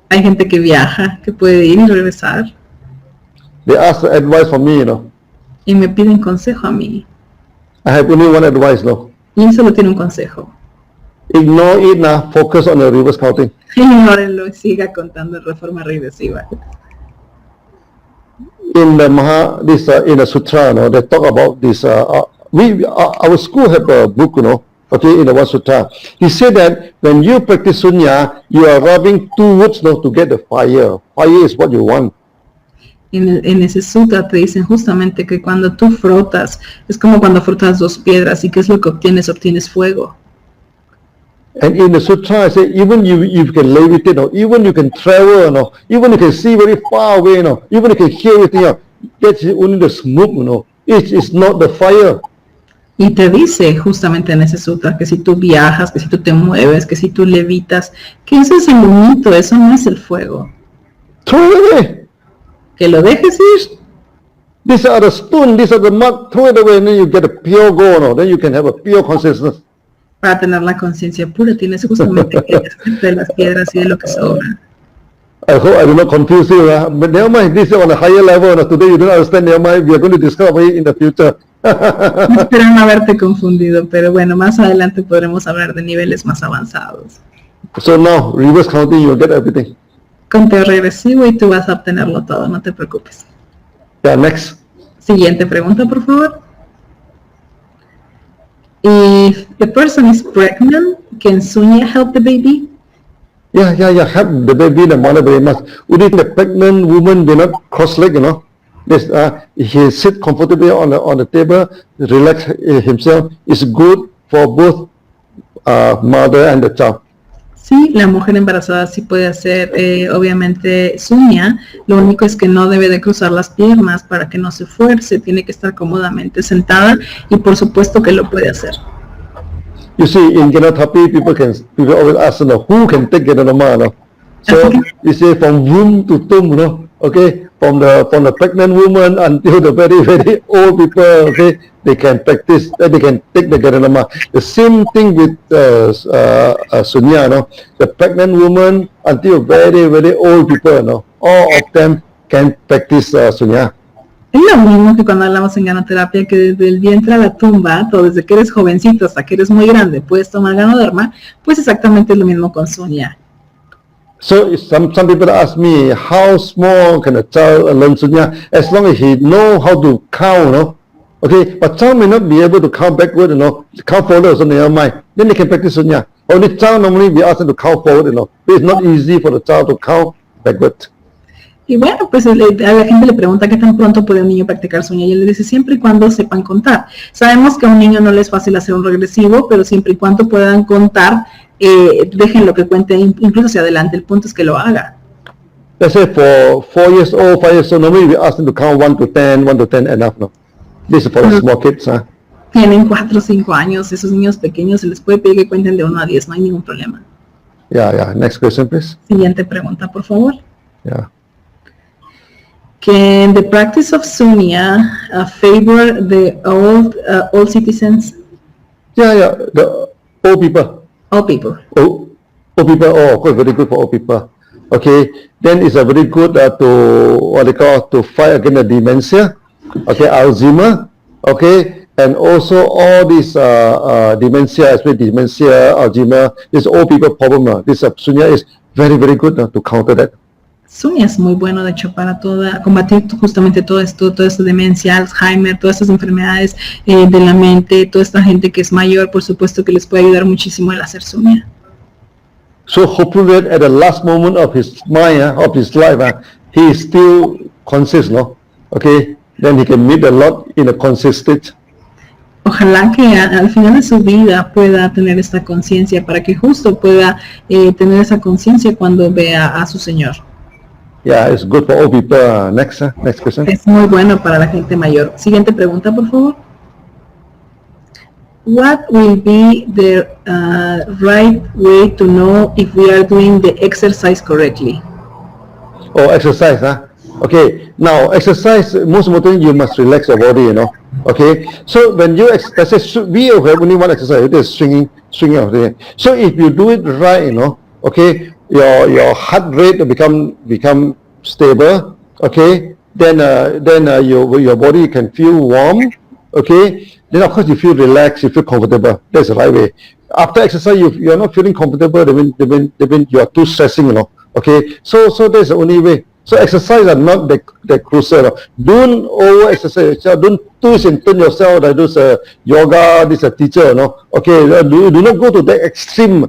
Hay gente que viaja, que puede ir y regresar. They ask for advice from me, Y me piden consejo a mí. I have only one advice, Y él solo tiene un consejo. Ignore it now, focus on the reverse counting. Ignórenlo y siga contando de forma regresiva. In the in the sutra, they talk about this. Our school have a book, okay, in the one sutra. He said that when you practice sunya, you are rubbing two woods, to get the fire. Fire is what you want. En ese sutra te dicen justamente que cuando tú frotas, es como cuando frotas dos piedras, y ¿qué es lo que obtienes? Obtienes fuego. And in the sutra, I say, even you can levitate, even you can travel, even you can see very far away, even you can hear everything, that's only the smoke, it's not the fire. Y te dice justamente en ese sutra que si tú viajas, que si tú te mueves, que si tú levitas, que eso es el humito, eso no es el fuego. Throw it away. Que lo dejes ir. These are the stone, these are the mud, throw it away, and then you get a pure gold, then you can have a pure consciousness. Para tener la conciencia pura tienes justamente que deshacerte de las piedras y de lo que sobra. I hope I do not confuse you, but never mind, this is on a higher level, today you don't understand, never mind, we are going to discover it in the future. Espero no haberte confundido, pero bueno, más adelante podremos hablar de niveles más avanzados. So now, reverse counting, you'll get everything. Conteo regresivo y tú vas a obtenerlo todo, no te preocupes. Yeah, next. Siguiente pregunta, por favor. If the person is pregnant, can Sunya help the baby? Yeah, help the baby, the mother very much. Would it the pregnant woman will not cross-leg, you know? This, he sit comfortably on the table, relax himself. It's good for both mother and the child. Sí, la mujer embarazada sí puede hacer, obviamente, Sunya. Lo único es que no debe de cruzar las piernas para que no se fuerce. Tiene que estar cómodamente sentada y por supuesto que lo puede hacer. You see, in Ganar-Therapy, people always ask, you know, who can take Ganar-Ganar, no? So you say from womb to tomb, you know, okay, from the pregnant woman until the very, very old people, okay, they can practice, they can take the Ganar-Ganar. The same thing with Sunya, no? The pregnant woman until very, very old people, no? All of them can practice Sunya. Es lo mismo que cuando hablamos en ganoterapia, que desde el vientre a la tumba, o desde que eres jovencito hasta que eres muy grande, puedes tomar Ganoderma, pues exactamente es lo mismo con Sunya. So some people ask me, how small can a child learn Sunya? As long as he know how to count, no? Okay, but child may not be able to count backward, you know, count forward also never mind. Then they can practice Sunya. Only child normally we ask them to count forward, you know. It's not easy for the child to count backward. Y bueno, pues a la gente le pregunta qué tan pronto puede un niño practicar Sunya y él le dice siempre y cuando sepan contar. Sabemos que a un niño no le es fácil hacer un regresivo, pero siempre y cuando puedan contar, dejen lo que cuente incluso hacia adelante. El punto es que lo haga. Let's say for 4 years old, 5 years old, normally we ask them to count 1 to 10 enough, no? This is for the small kids, huh? Tienen 4 o 5 años, esos niños pequeños se les puede pedir que cuenten de 1 a 10, no hay ningún problema. Yeah. Next question, please. Siguiente pregunta, por favor. Yeah. Can the practice of Sunya favor the old citizens? Yeah. The old people. All people. Old people. Oh, good, very good for old people. Okay. Then it's a very good to what they call to fight against the dementia. Okay, Alzheimer. Okay, and also all this dementia, especially dementia, Alzheimer. This old people problem. This Sunya is very, very good to counter that. Sunya es muy bueno, de hecho, para combatir justamente todo esto, toda esta demencia, Alzheimer, todas estas enfermedades de la mente, toda esta gente que es mayor, por supuesto que les puede ayudar muchísimo el hacer Sunya. So hopefully at the last moment of his mind, of his life, he is still conscious, no? Okay, then he can meet a lot in a conscious state. Ojalá que al final de su vida pueda tener esta conciencia, para que justo pueda tener esa conciencia cuando vea a su Señor. Yeah, it's good for all people. Next question. Es muy bueno para la gente mayor. Siguiente pregunta, por favor. What will be the right way to know if we are doing the exercise correctly? Oh, exercise, huh? Okay, now exercise, most important, you must relax your body, you know. Okay, so when you exercise, we have only one exercise, it is swinging of the hand. So if you do it right, you know, okay, your heart rate become stable, okay, then your body can feel warm, okay, then of course you feel relaxed, you feel comfortable. That's the right way. After exercise, you're not feeling comfortable, then you are too stressing, you know, okay, so that's the only way. So exercise are not the crucial. Don't over exercise. Don't twist and turn yourself like this yoga. This a teacher, no. Okay, do not go to the extreme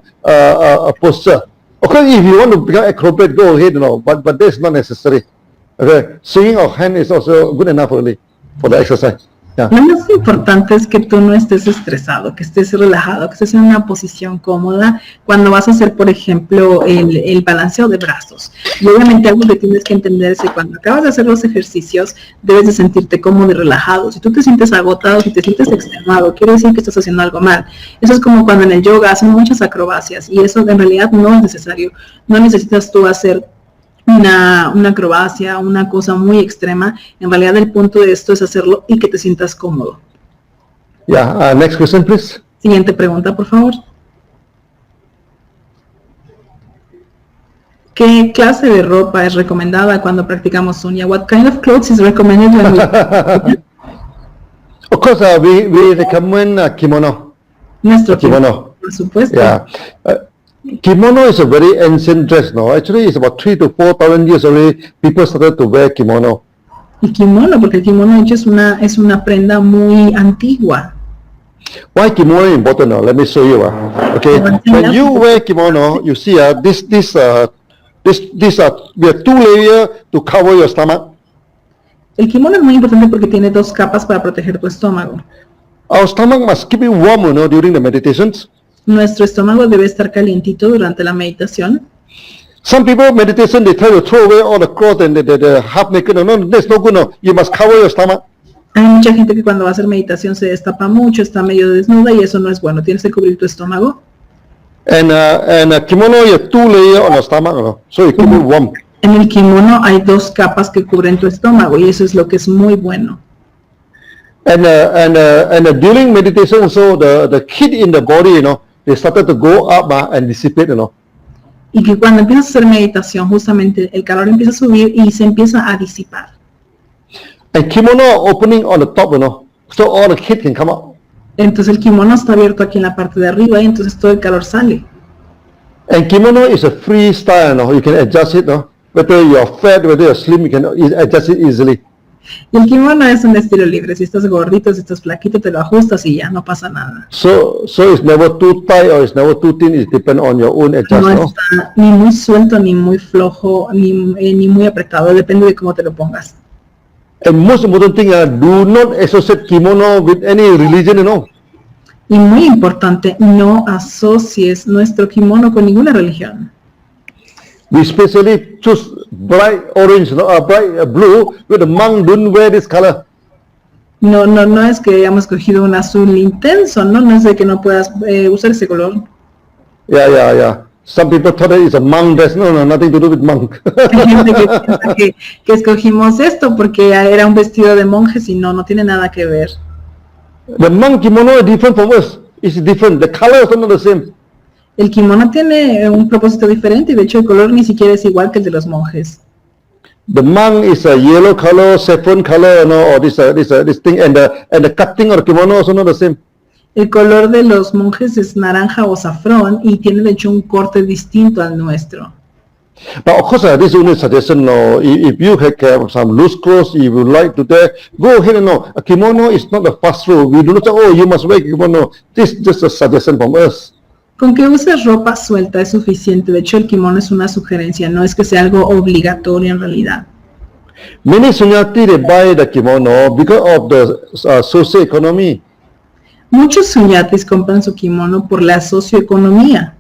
posture. Okay, if you want to become acrobat, go ahead, you know. But that's not necessary. Okay, swinging of hand is also good enough only for the exercise. Yeah. Lo más importante es que tú no estés estresado, que estés relajado, que estés en una posición cómoda cuando vas a hacer, por ejemplo, el balanceo de brazos. Y obviamente algo que tienes que entender es que cuando acabas de hacer los ejercicios, debes de sentirte cómodo y relajado. Si tú te sientes agotado, si te sientes extenuado, quiere decir que estás haciendo algo mal. Eso es como cuando en el yoga hacen muchas acrobacias y eso en realidad no es necesario. No necesitas tú hacer una acrobacia, una cosa muy extrema. En realidad el punto de esto es hacerlo y que te sientas cómodo. Yeah, next question, please. Siguiente pregunta, por favor. ¿Qué clase de ropa es recomendada cuando practicamos Sunya? What kind of clothes is recommended when we... Of course, we recommend kimono. Nuestro Kimono. por supuesto. Yeah. Kimono is a very ancient dress, no? Actually, it's about 3,000 to 4,000 years already. People started to wear kimono. El kimono, porque el kimono de hecho es una prenda muy antigua. Why kimono is important now? Let me show you. Okay, when you wear kimono, you see we have 2 layers to cover your stomach. El kimono es muy importante porque tiene 2 capas para proteger tu estómago. Our stomach must keep it warm, during the meditations. Nuestro estómago debe estar calientito durante la meditación. Some people meditation they try to throw away all the clothes and they're half naked. No, that's no good. No, you must cover your stomach. Hay mucha gente que cuando va a hacer meditación se destapa mucho, está medio desnuda y eso no es bueno. Tienes que cubrir tu estómago. And kimono, you have 2 layers on your stomach, so you keep it warm. En el kimono hay 2 capas que cubren tu estómago y eso es lo que es muy bueno. And during meditation, so the heat in the body, they started to go up and dissipate, Y que cuando empiezas a hacer meditación, justamente el calor empieza a subir y se empieza a disipar. And kimono opening on the top, so all the heat can come out. Entonces el kimono está abierto aquí en la parte de arriba y entonces todo el calor sale. And kimono is a free style, you can adjust it, whether you're fat, whether you're slim, you can adjust it easily. Y el kimono es un estilo libre. Si estás gordito, si estás flaquito, te lo ajustas y ya, no pasa nada. So it's never too tight or it's never too thin. It depends on your own No adjustment. está ni muy suelto, ni muy flojo, ni muy apretado. Depende de cómo te lo pongas. And most important thing, do not associate kimono with any religion, Y muy importante, no asocies nuestro kimono con ninguna religión. We especially choose bright orange, bright blue, with the monk don't wear this color. No es que hayamos escogido un azul intenso, no es de que no puedas usar ese color. Yeah. Some people thought that it's a monk dress. No, nothing to do with monk. Hay gente que piensa que escogimos esto porque era un vestido de monjes y no tiene nada que ver. The monk kimono is different from us. It's different. The color is not the same. El kimono tiene un propósito diferente y de hecho el color ni siquiera es igual que el de los monjes. The monk is a yellow color, saffron color, or this thing, and the cutting of the kimono is also not the same. El color de los monjes es naranja o safrón y tiene de hecho un corte distinto al nuestro. But of course, this is only a suggestion. If you have some loose clothes, you would like to wear, go ahead and a kimono is not a fast rule. We do not say, oh, you must wear kimono. This is just a suggestion from us. Con que uses ropa suelta es suficiente. De hecho, el kimono es una sugerencia, no es que sea algo obligatorio en realidad. Many sunyati they buy the kimono because of the social economy. Muchos sunyatis compran su kimono por la socioeconomía.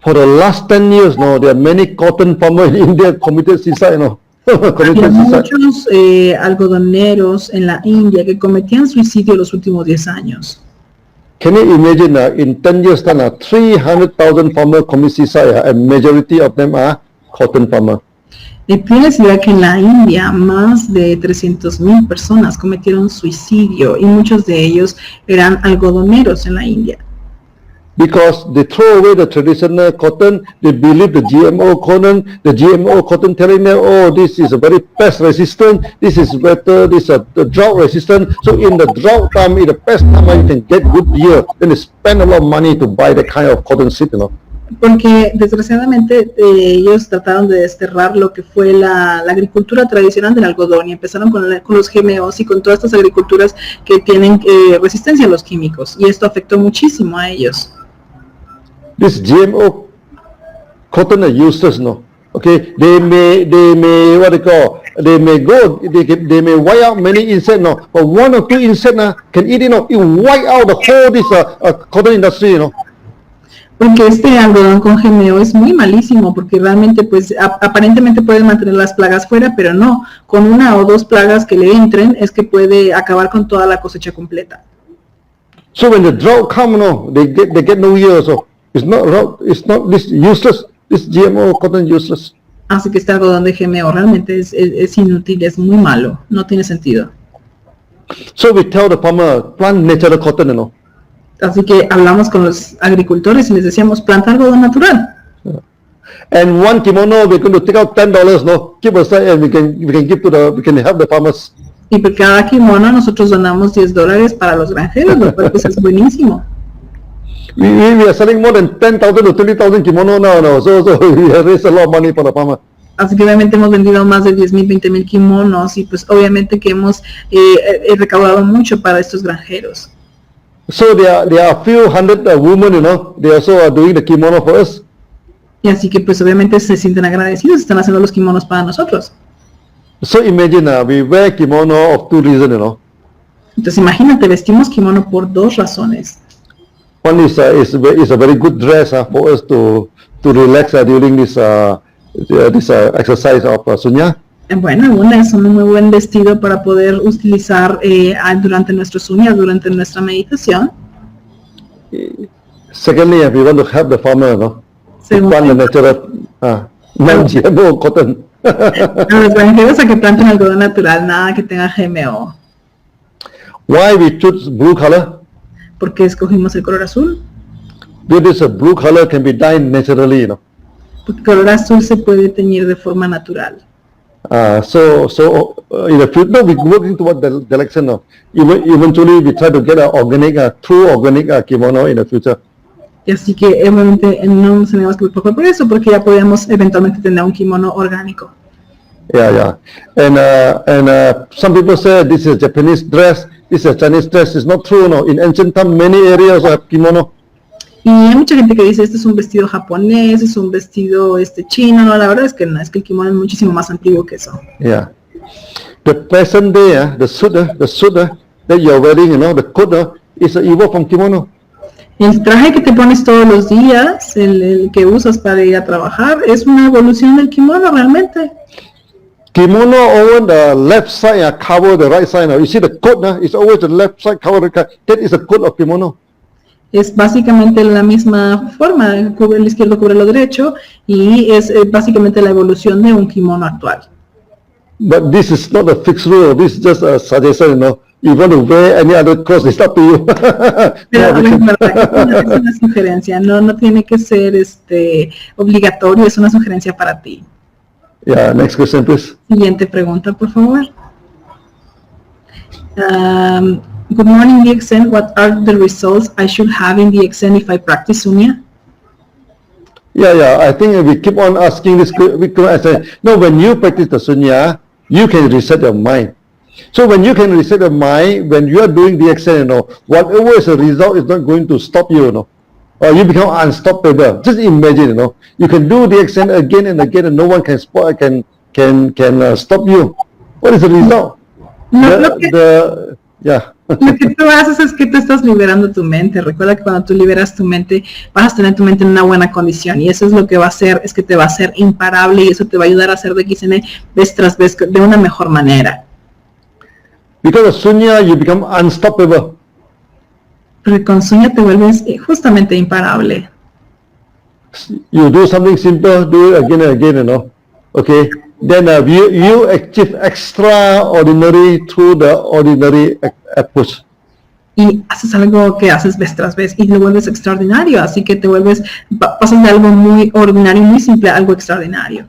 For the last 10 years, there are many cotton farmers in India committed suicide, Hay muchos algodoneros en la India que cometían suicidio los últimos 10 años. Can you imagine in 10 years time, 300,000 farmers commit suicide, and majority of them are cotton farmers. Tienes idea que en la India más de 300,000 personas cometieron suicidio y muchos de ellos eran algodoneros en la India. Because they throw away the traditional cotton, they believe the GMO cotton telling them, oh, this is a very pest resistant, this is better, this is the drought resistant. So in the drought time, in the pest time, you can get good year. Then they spend a lot of money to buy the kind of cotton seed, Porque desgraciadamente ellos trataron de desterrar lo que fue la agricultura tradicional del algodón y empezaron con los GMOs y con todas estas agriculturas que tienen resistencia a los químicos y esto afectó muchísimo a ellos. This GMO cotton are useless, Okay, they may wipe out many insects, but 1 or 2 insects can eat it, it wipe out the whole this cotton industry, Porque este algodón con GMO es muy malísimo, porque realmente pues aparentemente puede mantener las plagas fuera, pero no, con 1 o 2 plagas que le entren es que puede acabar con toda la cosecha completa. So when the drought comes, they get no yield. So it's not this useless. This GMO cotton useless. Así que este algodón de GMO realmente es inútil, es muy malo, no tiene sentido. So we tell the farmer, plant natural cotton, Así que hablamos con los agricultores y les decíamos, planta algodón natural. And 1 kimono, we're going to take out $10, give aside, and we can help the farmers. Y por cada kimono nosotros donamos $10 para los granjeros, lo cual pues es buenísimo. We are selling more than 10,000 to 20,000 kimono now. So we have raised a lot of money for the farmer. Así que obviamente hemos vendido más de 10,000, 20,000 kimonos y pues obviamente que hemos recaudado mucho para estos granjeros. So there are a few hundred women, they also are doing the kimono for us. Y así que pues obviamente se sienten agradecidos, están haciendo los kimonos para nosotros. So imagine we wear kimono of two reasons, Entonces imagínate, vestimos kimono por dos razones. One is a very good dress for us to relax during this exercise of Sunya. Bueno, una es un muy buen vestido para poder utilizar durante nuestros Sunya, durante nuestra meditación. Secondly, we want to help the farmer, to plant the natural non-GMO cotton. A los granjeros a que planten algodón natural, nada que tenga GMO. Why we choose blue color? ¿Por qué escogimos el color azul? Because blue color can be dyed naturally, Porque el color azul se puede teñir de forma natural. So in the future, we're working toward the direction. Eventually, we try to get a true organic kimono in the future. Y así que obviamente no nos tenemos que preocupar por eso, porque ya podemos eventualmente tener un kimono orgánico. Yeah. And some people say this is a Japanese dress, this is a Chinese dress. It's not true, In ancient time, many areas have kimono. Y hay mucha gente que dice, este es un vestido japonés, es un vestido chino. No, la verdad es que no, es que el kimono es muchísimo más antiguo que eso. Yeah. The present day, the suit that you're wearing, the coat is evolved from kimono. El traje que te pones todos los días, el que usas para ir a trabajar, es una evolución del kimono realmente. Kimono over the left side cover the right side. You see the coat, it's always the left side cover the right. That is the coat of kimono. Es básicamente la misma forma, el izquierdo cubre lo derecho, y es básicamente la evolución de un kimono actual. But this is not a fixed rule, this is just a suggestion, You want to wear any other clothes, it's up to you. Pero es verdad, es una sugerencia, no tiene que ser obligatorio, es una sugerencia para ti. Yeah, next question, please. Siguiente pregunta, por favor. Good morning, DXN. What are the results I should have in DXN if I practice Sunya? Yeah. I think we keep on asking this. When you practice the Sunya, you can reset your mind. So when you can reset your mind, when you are doing DXN, whatever is the result is not going to stop you, Or you become unstoppable. Just imagine, you can do DXN again and again, and no one can stop you. What is the result? Lo que tú haces es que tú estás liberando tu mente. Recuerda que cuando tú liberas tu mente, vas a tener tu mente en una buena condición. Y eso es lo que va a hacer, es que te va a hacer imparable, y eso te va a ayudar a hacer DXN vez tras vez de una mejor manera. Because of Sunya, you become unstoppable. Porque con Sunya te vuelves justamente imparable. You do something simple, do it again and again, Okay? Then you achieve extraordinary through the ordinary approach. Y haces algo que haces vez tras vez y lo vuelves extraordinario, así que te vuelves, pasas de algo muy ordinario, muy simple a algo extraordinario.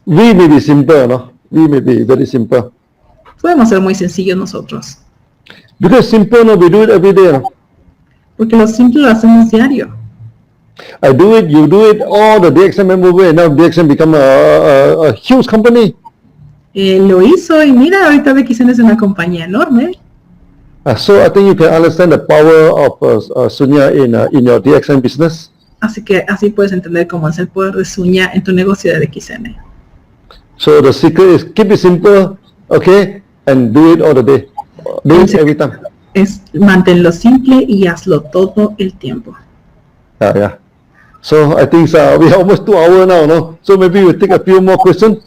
We may be simple, We may be very simple. Podemos ser muy sencillos nosotros. Because simple, we do it every day, Porque lo simple lo hacemos diario. I do it, you do it, all the DXN member way. Now DXN become a huge company. Lo hizo y mira, ahorita DXN es una compañía enorme. So I think you can understand the power of Sunya in your DXN business. Así que así puedes entender cómo es el poder de Sunya en tu negocio de DXN. So the secret is keep it simple, okay, and do it all the day. Do it every time. Es manténlo simple y hazlo todo el tiempo. Yeah. So I think we are almost 2 hours now, So maybe we'll take a few more questions.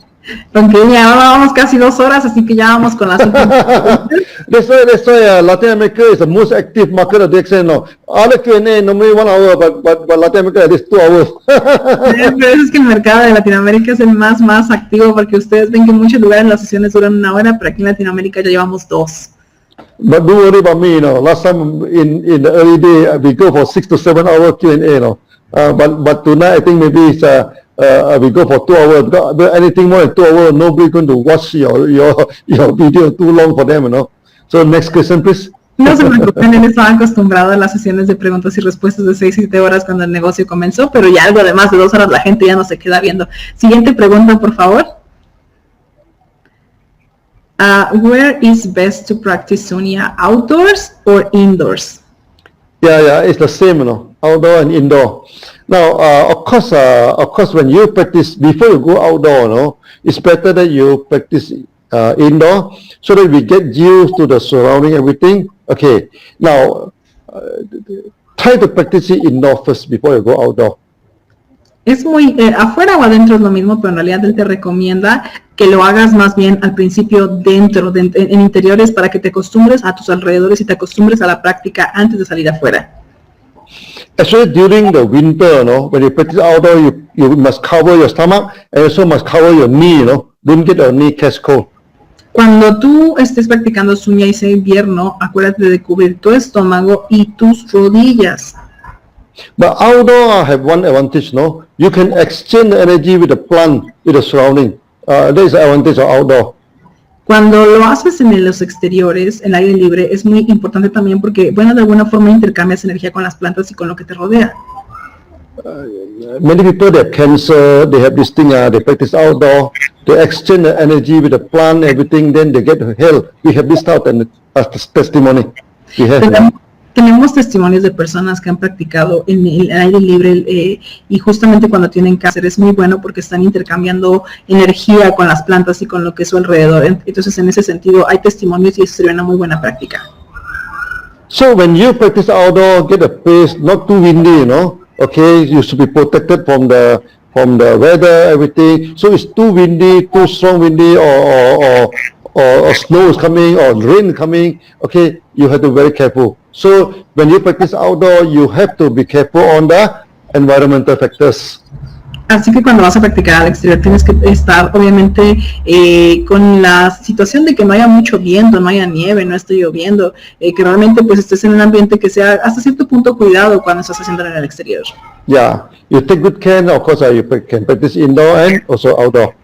Okay, ya vamos casi 2 horas, así que ya vamos con las últimas. That's why Latin America is the most active market of DXN now. Other Q&A normally 1 hour, but Latin America at least 2 hours. Pero es que el mercado de Latinoamérica es el más activo, porque ustedes ven que en muchos lugares las sesiones duran 1 hora, pero aquí en Latinoamérica ya llevamos 2. But don't worry about me, Last time in the early day, we go for 6 to 7 hour Q&A, But tonight I think maybe it's we go for 2 hours. But anything more than 2 hours, nobody going to watch your video too long for them, you know. So next question, please. No se preocupen, él estaba acostumbrado a las sesiones de preguntas y respuestas de 6-7 horas cuando el negocio comenzó, pero ya algo de más de 2 horas la gente ya no se queda viendo. Siguiente pregunta, por favor. Where is best to practice Sunya, outdoors or indoors? Yeah, it's the same, you know, outdoor and indoor. Now, of course, when you practice, before you go outdoor, you know, it's better that you practice indoor, so that we get used to the surrounding, everything. Okay, now, try to practice it indoor first before you go outdoor. Es muy, afuera o adentro es lo mismo, pero en realidad él te recomienda que lo hagas más bien al principio dentro, en interiores, para que te acostumbres a tus alrededores y te acostumbres a la práctica antes de salir afuera. Actually, during the winter, you know, when you practice outdoor, you must cover your stomach and also must cover your knee, you know, don't get your knee catch cold. Cuando tú estés practicando Sunya y sea invierno, acuérdate de cubrir tu estómago y tus rodillas. But outdoor have one advantage, no? You can exchange the energy with the plant, with the surrounding. That is the advantage of outdoor. Cuando lo haces en los exteriores, en aire libre, es muy importante también porque, bueno, de alguna forma intercambias energía con las plantas y con lo que te rodea. Many people that have cancer, they have this thing, they practice outdoor, they exchange the energy with the plant, everything, then they get health. We have this out and testimony. We have. Tenemos testimonios de personas que han practicado en el aire libre y justamente cuando tienen cáncer es muy bueno porque están intercambiando energía con las plantas y con lo que es su alrededor. Entonces, en ese sentido, hay testimonios y eso sería una muy buena práctica. So, when you practice outdoor, get a place not too windy, you know. Okay, you should be protected from the weather, everything. So, it's too windy, too strong windy, or snow is coming, or rain coming. Okay, you have to be very careful. So when you practice outdoor, you have to be careful on the environmental factors. Así que cuando vas a practicar al exterior tienes que estar obviamente con la situación de que no haya mucho viento, no haya nieve, no esté lloviendo, que realmente pues estés en un ambiente que sea hasta cierto punto cuidado cuando estás haciendo en el exterior. Yeah, you take good care, of course, you can practice indoor and also outdoor.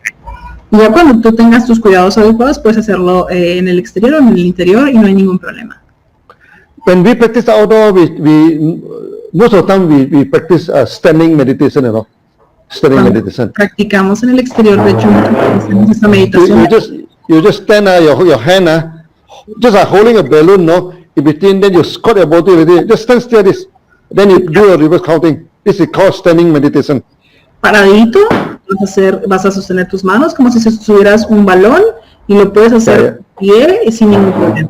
Y ya cuando tú tengas tus cuidados adecuados puedes hacerlo en el exterior o en el interior y no hay ningún problema. When we practice outdoor, we most of the time we practice standing meditation, you know, standing meditation. Practicamos en el exterior, de hecho, hacemos esta meditación. You just stand your hand, just like holding a balloon, no, in between, then you squat your body with it. Just stand still, then you do a reverse counting. This is called standing meditation. Paradito, vas a sostener tus manos como si sostuvieras un balón y lo puedes hacer pie y sin ningún problema.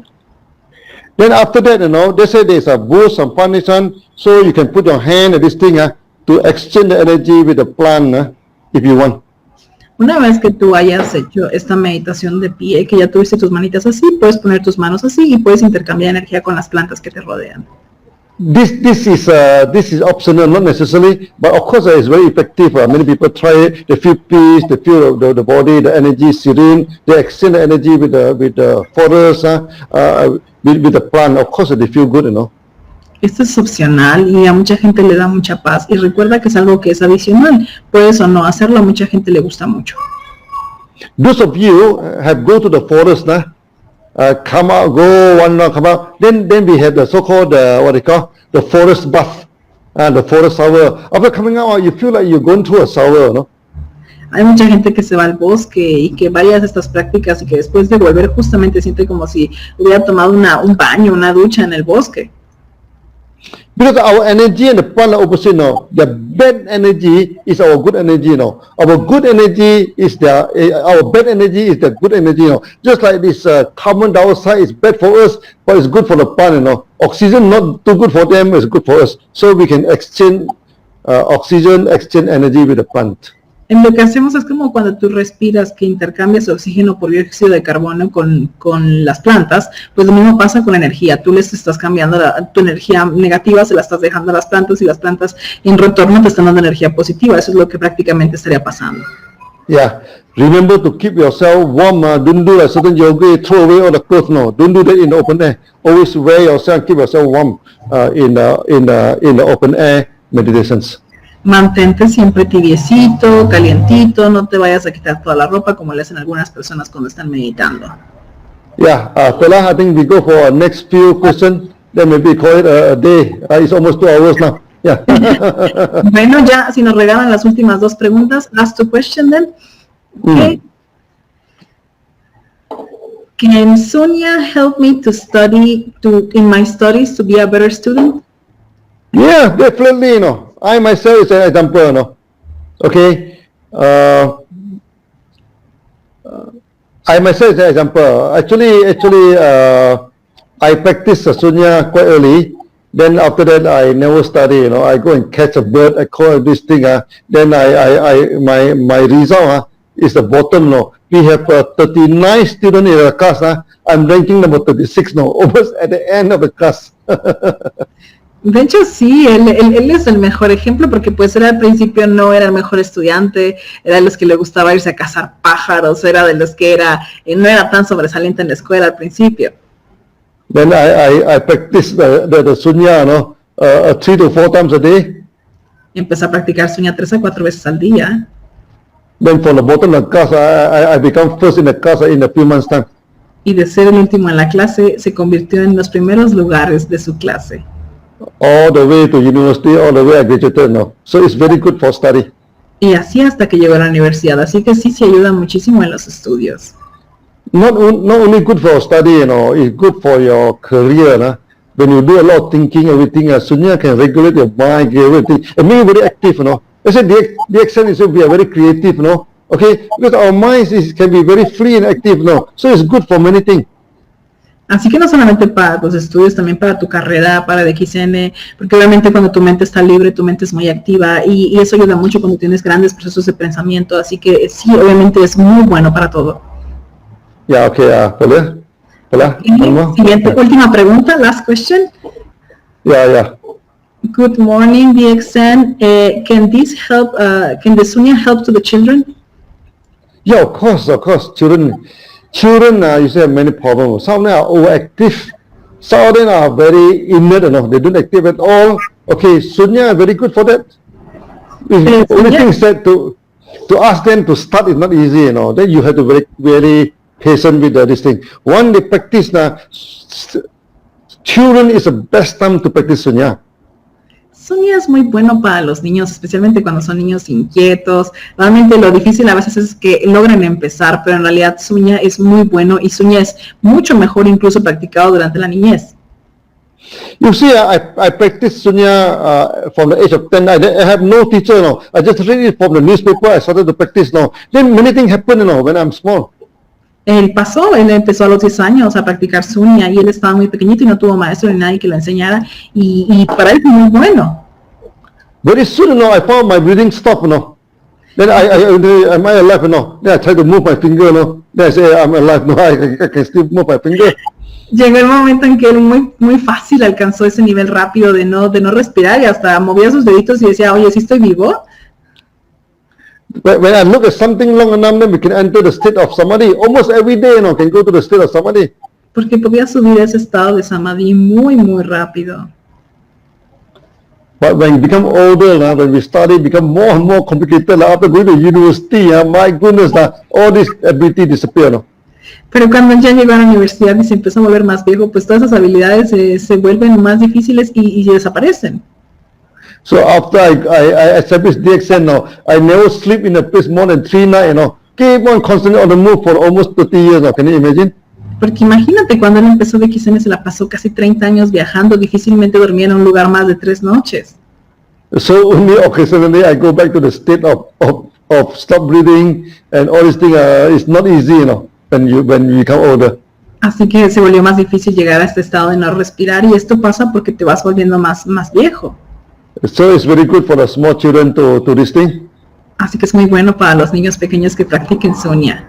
Then after that, you know, they say there's a boost and punishment, so you can put your hand at this thing to exchange the energy with the plant if you want. Una vez que tú hayas hecho esta meditación de pie, que ya tuviste tus manitas así, puedes poner tus manos así y puedes intercambiar energía con las plantas que te rodean. This is optional, not necessarily, but of course it's very effective. Many people try it. They feel peace, they feel the body, the energy is serene. They exchange the energy with the forest, with the plant. Of course they feel good, you know. Esto es opcional y a mucha gente le da mucha paz. Y recuerda que es algo que es adicional. Puedes o no hacerlo, a mucha gente le gusta mucho. Those of you have go to the forest, come out, go one come out. Then we have the so-called what they call the forest bath, the forest shower. After coming out, you feel like you're going through a shower, no? Hay mucha gente que se va al bosque y que varias de estas prácticas y que después de volver justamente siente como si hubiera tomado un baño, una ducha en el bosque. Because our energy and the plant are opposite, no. The bad energy is our good energy, no. Our good energy is our bad energy is the good energy, no. Just like this carbon dioxide is bad for us, but it's good for the plant, you know. Oxygen not too good for them, it's good for us. So we can exchange oxygen, exchange energy with the plant. En lo que hacemos es como cuando tú respiras, que intercambias oxígeno por dióxido de carbono con las plantas, pues lo mismo pasa con la energía. Tú les estás cambiando tu energía negativa, se la estás dejando a las plantas y las plantas en retorno te están dando energía positiva. Eso es lo que prácticamente estaría pasando. Yeah. Remember to keep yourself warm. Don't do a certain yoga, throw away all the clothes. No, don't do that in the open air. Always wear yourself, keep yourself warm in the open air meditations. Mantente siempre tibiecito, calientito, no te vayas a quitar toda la ropa como le hacen algunas personas cuando están meditando. Yeah, Fela, I think we go for our next few questions. Then maybe call it a day. It's almost 2 hours now. Yeah. Bueno, ya si nos regalan las últimas 2 preguntas, last 2 questions then. Okay. Can Sunya help me to study in my studies to be a better student? Yeah, definitely, you know. I myself is an example, you know. Okay. I myself is an example. Actually, I practice Sunya quite early. Then after that, I never study. You know, I go and catch a bird. I call this thing. Then my result is the bottom. No, we have 39 students in the class. I'm ranking number 36 now, almost at the end of the class. De hecho, sí, él es el mejor ejemplo porque pues él al principio no era el mejor estudiante, era de los que le gustaba irse a cazar pájaros, era de los que no era tan sobresaliente en la escuela al principio. Then I practice the Sunya, no, 3 to 4 times a day. Empecé a practicar Sunya 3 a 4 veces al día. Then from the bottom of the class, I become first in the class in a few months' time. Y de ser el último en la clase, se convirtió en los primeros lugares de su clase. All the way to university, all the way I graduated now. So it's very good for study. Y así hasta que llegó a la universidad, así que sí se ayuda muchísimo en los estudios. Not only good for study, you know, it's good for your career. No? When you do a lot of thinking, everything, Sunya can regulate your mind, everything. And make you very active, you know. I said the extent is we are very creative, you know. Okay, because our minds can be very free and active, you know. So it's good for many things. Así que no solamente para los estudios, también para tu carrera, para el XN, porque obviamente cuando tu mente está libre, tu mente es muy activa y eso ayuda mucho cuando tienes grandes procesos de pensamiento, así que sí, obviamente es muy bueno para todo. Yeah, okay, hola. Siguiente, última pregunta, last question. Yeah. Good morning, DXN. Can this help, can the Sunya help to the children? Yeah, of course, Children, you see, have many problems. Some are overactive. Some of them are very inert, you know, they don't active at all. Okay, Sunya is very good for that. The only thing is that to ask them to start is not easy, you know. Then you have to be very patient with this thing. When they practice now, children is the best time to practice Sunya. Sunya es muy bueno para los niños, especialmente cuando son niños inquietos. Realmente lo difícil a veces es que logren empezar, pero en realidad Sunya es muy bueno y Sunya es mucho mejor incluso practicado durante la niñez. You see, I practiced Sunya from the age of 10. I have no teacher, you know. I just read it from the newspaper. I started to practice now. Then many things happen, you know, when I'm small. Él empezó a los 10 años a practicar Sunya y él estaba muy pequeñito y no tuvo maestro ni nadie que lo enseñara y para él fue muy bueno. Very soon, you know, I found my breathing stop, you know. Then am I alive, you know? Then I try to move my finger, you know. Then I say, I'm alive, no, I can still move my finger. Llegó el momento en que él muy fácil alcanzó ese nivel rápido de no respirar y hasta movía sus deditos y decía, oye, ¿sí estoy vivo? When I look at something long enough, then we can enter the state of samadhi. Almost every day, you know, can go to the state of samadhi. Porque podía subir a ese estado de samadhi muy rápido. But when you become older, when we study, become more and more complicated. After going to university, my goodness, all this ability disappear. No? Pero cuando ya llegó a la universidad y se empezó a volver más viejo, pues todas esas habilidades se vuelven más difíciles y desaparecen. So after I established DXN now, I never sleep in a place more than 3 nights, you know. Keep on constantly on the move for almost 30 years now. Can you imagine? Porque imagínate, cuando él empezó de XN se la pasó casi 30 años viajando, difícilmente dormía en un lugar más de 3 noches. So only occasionally I go back to the state of stop breathing and all these things. It's not easy, you know, when you become older. Así que se volvió más difícil llegar a este estado de no respirar y esto pasa porque te vas volviendo más viejo. So it's very good for the small children to this thing. Así que es muy bueno para los niños pequeños que practiquen Sunya.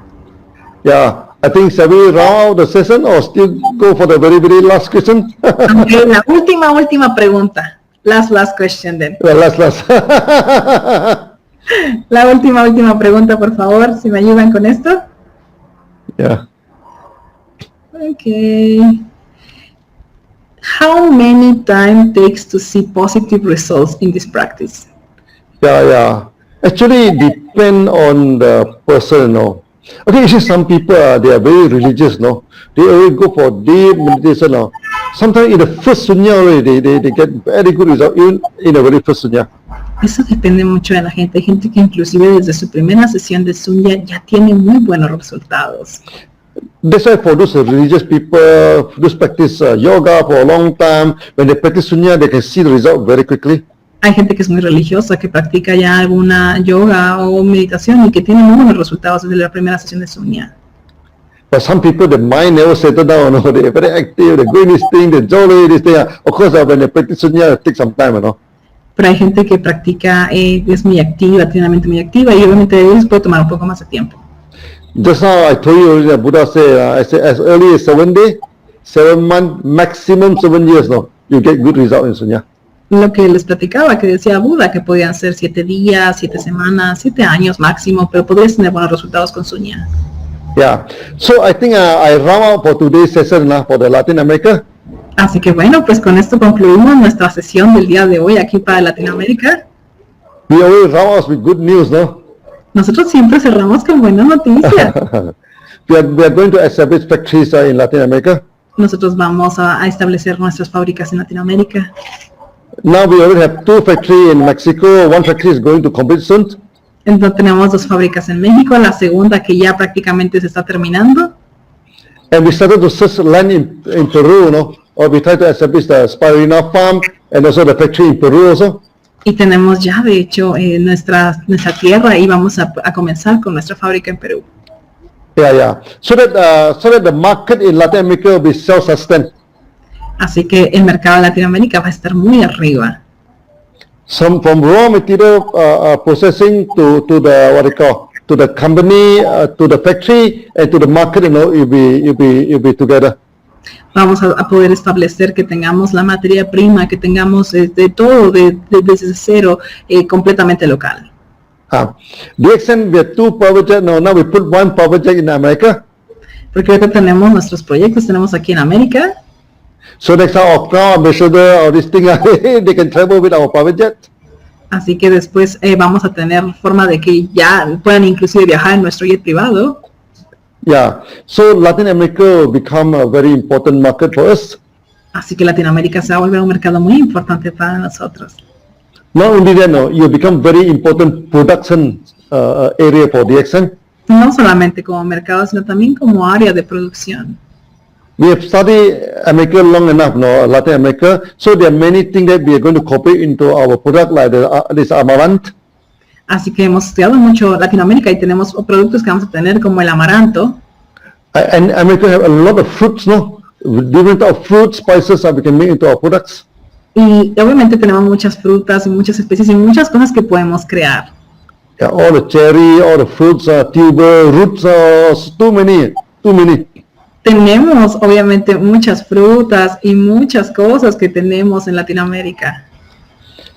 Yeah. I think shall we round out the session or still go for the very last question? Okay, la última pregunta. Last question then. Last. La última pregunta, por favor, si me ayudan con esto. Yeah. Okay. How many time takes to see positive results in this practice? Yeah. Actually, depend on the person, no. Okay, you see some people, they are very religious, no. They always go for deep meditation, no. Sometimes in the first sunya already, they get very good result, even in the very first sunya. Eso depende mucho de la gente. Hay gente que inclusive desde su primera sesión de Sunya ya tiene muy buenos resultados. That's why for those religious people, those practice yoga for a long time, when they practice sunya, they can see the result very quickly. Hay gente que es muy religiosa, que practica ya alguna yoga o meditación y que tiene muy buenos resultados desde la primera sesión de Sunya. But some people, the mind never settle down, no? They're very active, they're doing this thing, they're jolly, this thing. Of course, when they practice sunya, it takes some time, you know. Pero hay gente que practica, es muy activa, tiene una mente muy activa y obviamente les puede tomar un poco más de tiempo. Just now I told you, the Buddha said, as early as 7 days, 7 months, maximum 7 years, no, you get good result in sunya. Lo que les platicaba, que decía Buda, que podían ser 7 días, 7 semanas, 7 años máximo, pero podrías tener buenos resultados con Sunya. Yeah, so I think I round out for today's session for the Latin America. Así que bueno, pues con esto concluimos nuestra sesión del día de hoy aquí para Latinoamérica. We always round out with good news, no? Nosotros siempre cerramos con buenas noticias. we are going to establish factories in Latin America. Nosotros vamos a establecer nuestras fábricas en Latinoamérica. Now we already have 2 factories in Mexico. 1 factory is going to complete soon. Entonces tenemos 2 fábricas en México, la segunda que ya prácticamente se está terminando. And we started to search land in Peru, no? Or we try to establish the spirulina farm and also the factory in Peru also. Y tenemos ya, de hecho, nuestra tierra y vamos a comenzar con nuestra fábrica en Perú. Yeah. So that the market in Latin America will be self-sustained. Así que el mercado de Latinoamérica va a estar muy arriba. Some from raw material processing to the what they call, to the company, to the factory, and to the market, you know, you'll be together. Vamos a poder establecer que tengamos la materia prima, que tengamos de todo desde cero, completamente local. The extent we have 2 projects, now we put 1 project in America. Porque ahorita tenemos nuestros proyectos, tenemos aquí en América. So next time our crown ambassador or this thing, they can travel with our private jet. Así que después vamos a tener forma de que ya puedan inclusive viajar en nuestro jet privado. Yeah, so Latin America will become a very important market for us. Así que Latinoamérica se va a volver un mercado muy importante para nosotros. Not only that, no, you become very important production area for DXN. No solamente como mercado, sino también como área de producción. We have studied America long enough, no, Latin America, so there are many things that we are going to copy into our product, like this amaranth. Así que hemos estudiado mucho Latinoamérica y tenemos productos que vamos a tener como el amaranto. And America have a lot of fruits, no, different type of fruits, spices that we can make into our products. Y obviamente tenemos muchas frutas y muchas especies y muchas cosas que podemos crear. Yeah, all the cherry, all the fruits, tuber, roots, too many. Tenemos obviamente muchas frutas y muchas cosas que tenemos en Latinoamérica.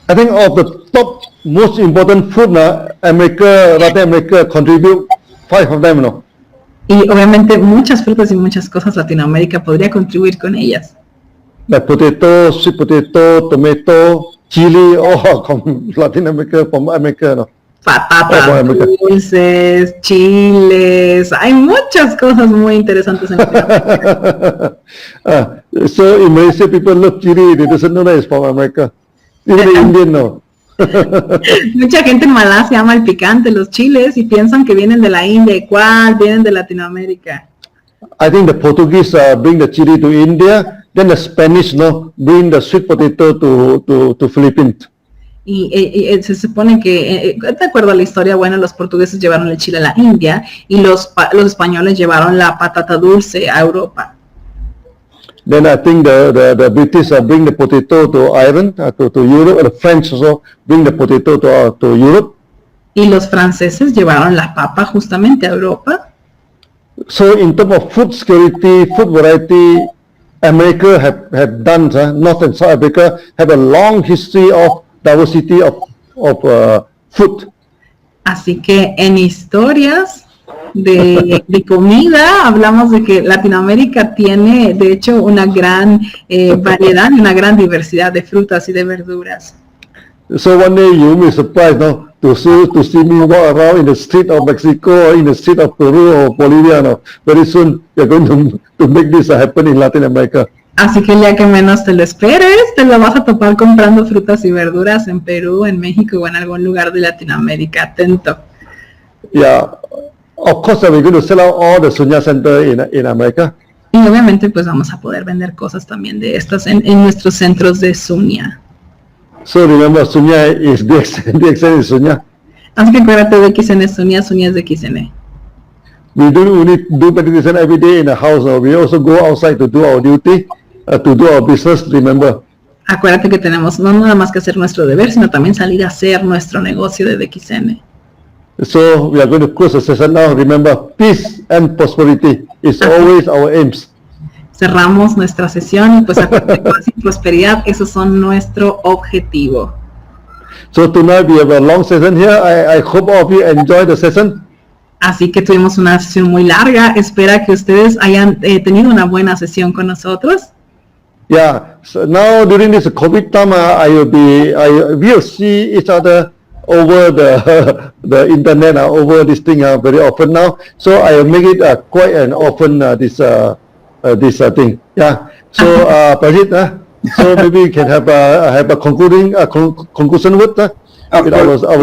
I think of the top most important food, Latin America contribute 5 of them, no. Y obviamente muchas frutas y muchas cosas Latinoamérica podría contribuir con ellas. Like potato, sweet potato, tomato, chili, from Latin America, from America, no. Patatas dulces, chiles, hay muchas cosas muy interesantes en Latinoamérica. So in Malaysia, people love chili, they doesn't know that it's from America. Even the Indian, no. Mucha gente en Malasia ama el picante, los chiles, y piensan que vienen de la India, y cuál, vienen de Latinoamérica. I think the Portuguese bring the chili to India, then the Spanish, no, bring the sweet potato to Philippines. Y se supone que, de acuerdo a la historia, bueno, los portugueses llevaron el chile a la India y los españoles llevaron la patata dulce a Europa. Then I think the British bring the potato to Ireland, to Europe, and the French also bring the potato to Europe. Y los franceses llevaron la papa justamente a Europa. So in terms of food security, food variety, America have done, North and South Africa have a long history of diversity of food. Así que en historias de comida hablamos de que Latinoamérica tiene de hecho una gran variedad y una gran diversidad de frutas y de verduras. So one day you will be surprised, no, to see me walk around in the street of Mexico or in the street of Peru or Bolivia. No. Very soon you're going to make this happen in Latin America. Así que el día que menos te lo esperes, te lo vas a topar comprando frutas y verduras en Perú, en México o en algún lugar de Latinoamérica. Atento. Yeah, of course we're going to sell out all the Sunya center in America. Y obviamente pues vamos a poder vender cosas también de estas en nuestros centros de Sunya. So remember, Sunya is DXN is Sunya. Así que acuérdate de XN es Sunya, Sunya es de XN. We don't only do meditation every day in the house. No? We also go outside to do our duty, to do our business. Remember. Acuérdate que tenemos no nada más que hacer nuestro deber, sino también salir a hacer nuestro negocio de DXN. So we are going to close the session now. Remember, peace and prosperity is always our aims. Cerramos nuestra sesión y pues acuérdate, paz y prosperidad, esos son nuestro objetivo. So tonight we have a long session here. I hope all of you enjoy the session. Así que tuvimos una sesión muy larga. Espera que ustedes hayan tenido una buena sesión con nosotros. Yeah. So now during this COVID time, we'll see each other over the internet, over this thing very often now. So I make it quite an often this thing. Yeah. So Prajit, so maybe we can have a conclusion with our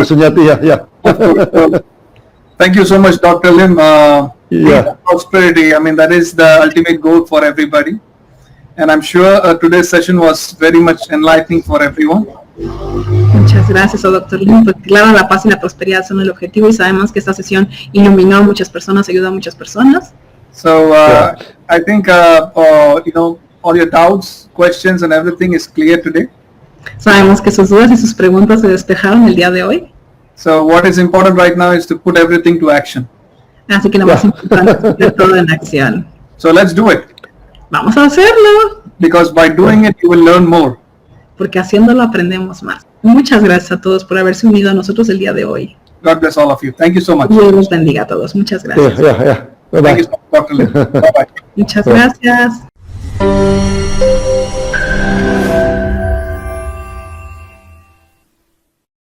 Sunyati. Yeah. Thank you so much, Dr. Lim. Prosperity, I mean, that is the ultimate goal for everybody. And I'm sure today's session was very much enlightening for everyone. Muchas gracias, Dr. Lim. Pues, claro, la paz y la prosperidad son el objetivo y sabemos que esta sesión iluminó a muchas personas, ayudó a muchas personas. So I think all your doubts, questions, and everything is clear today. Sabemos que sus dudas y sus preguntas se despejaron el día de hoy. So what is important right now is to put everything to action. Así que lo más importante es poner todo en acción. So let's do it. Vamos a hacerlo. Because by doing it, you will learn more. Porque haciéndolo aprendemos más. Muchas gracias a todos por haberse unido a nosotros el día de hoy. God bless all of you. Thank you so much. Dios los bendiga a todos. Muchas gracias. Yeah. Bye-bye. Thank you so much, Dr. Lim. Bye-bye. Muchas gracias.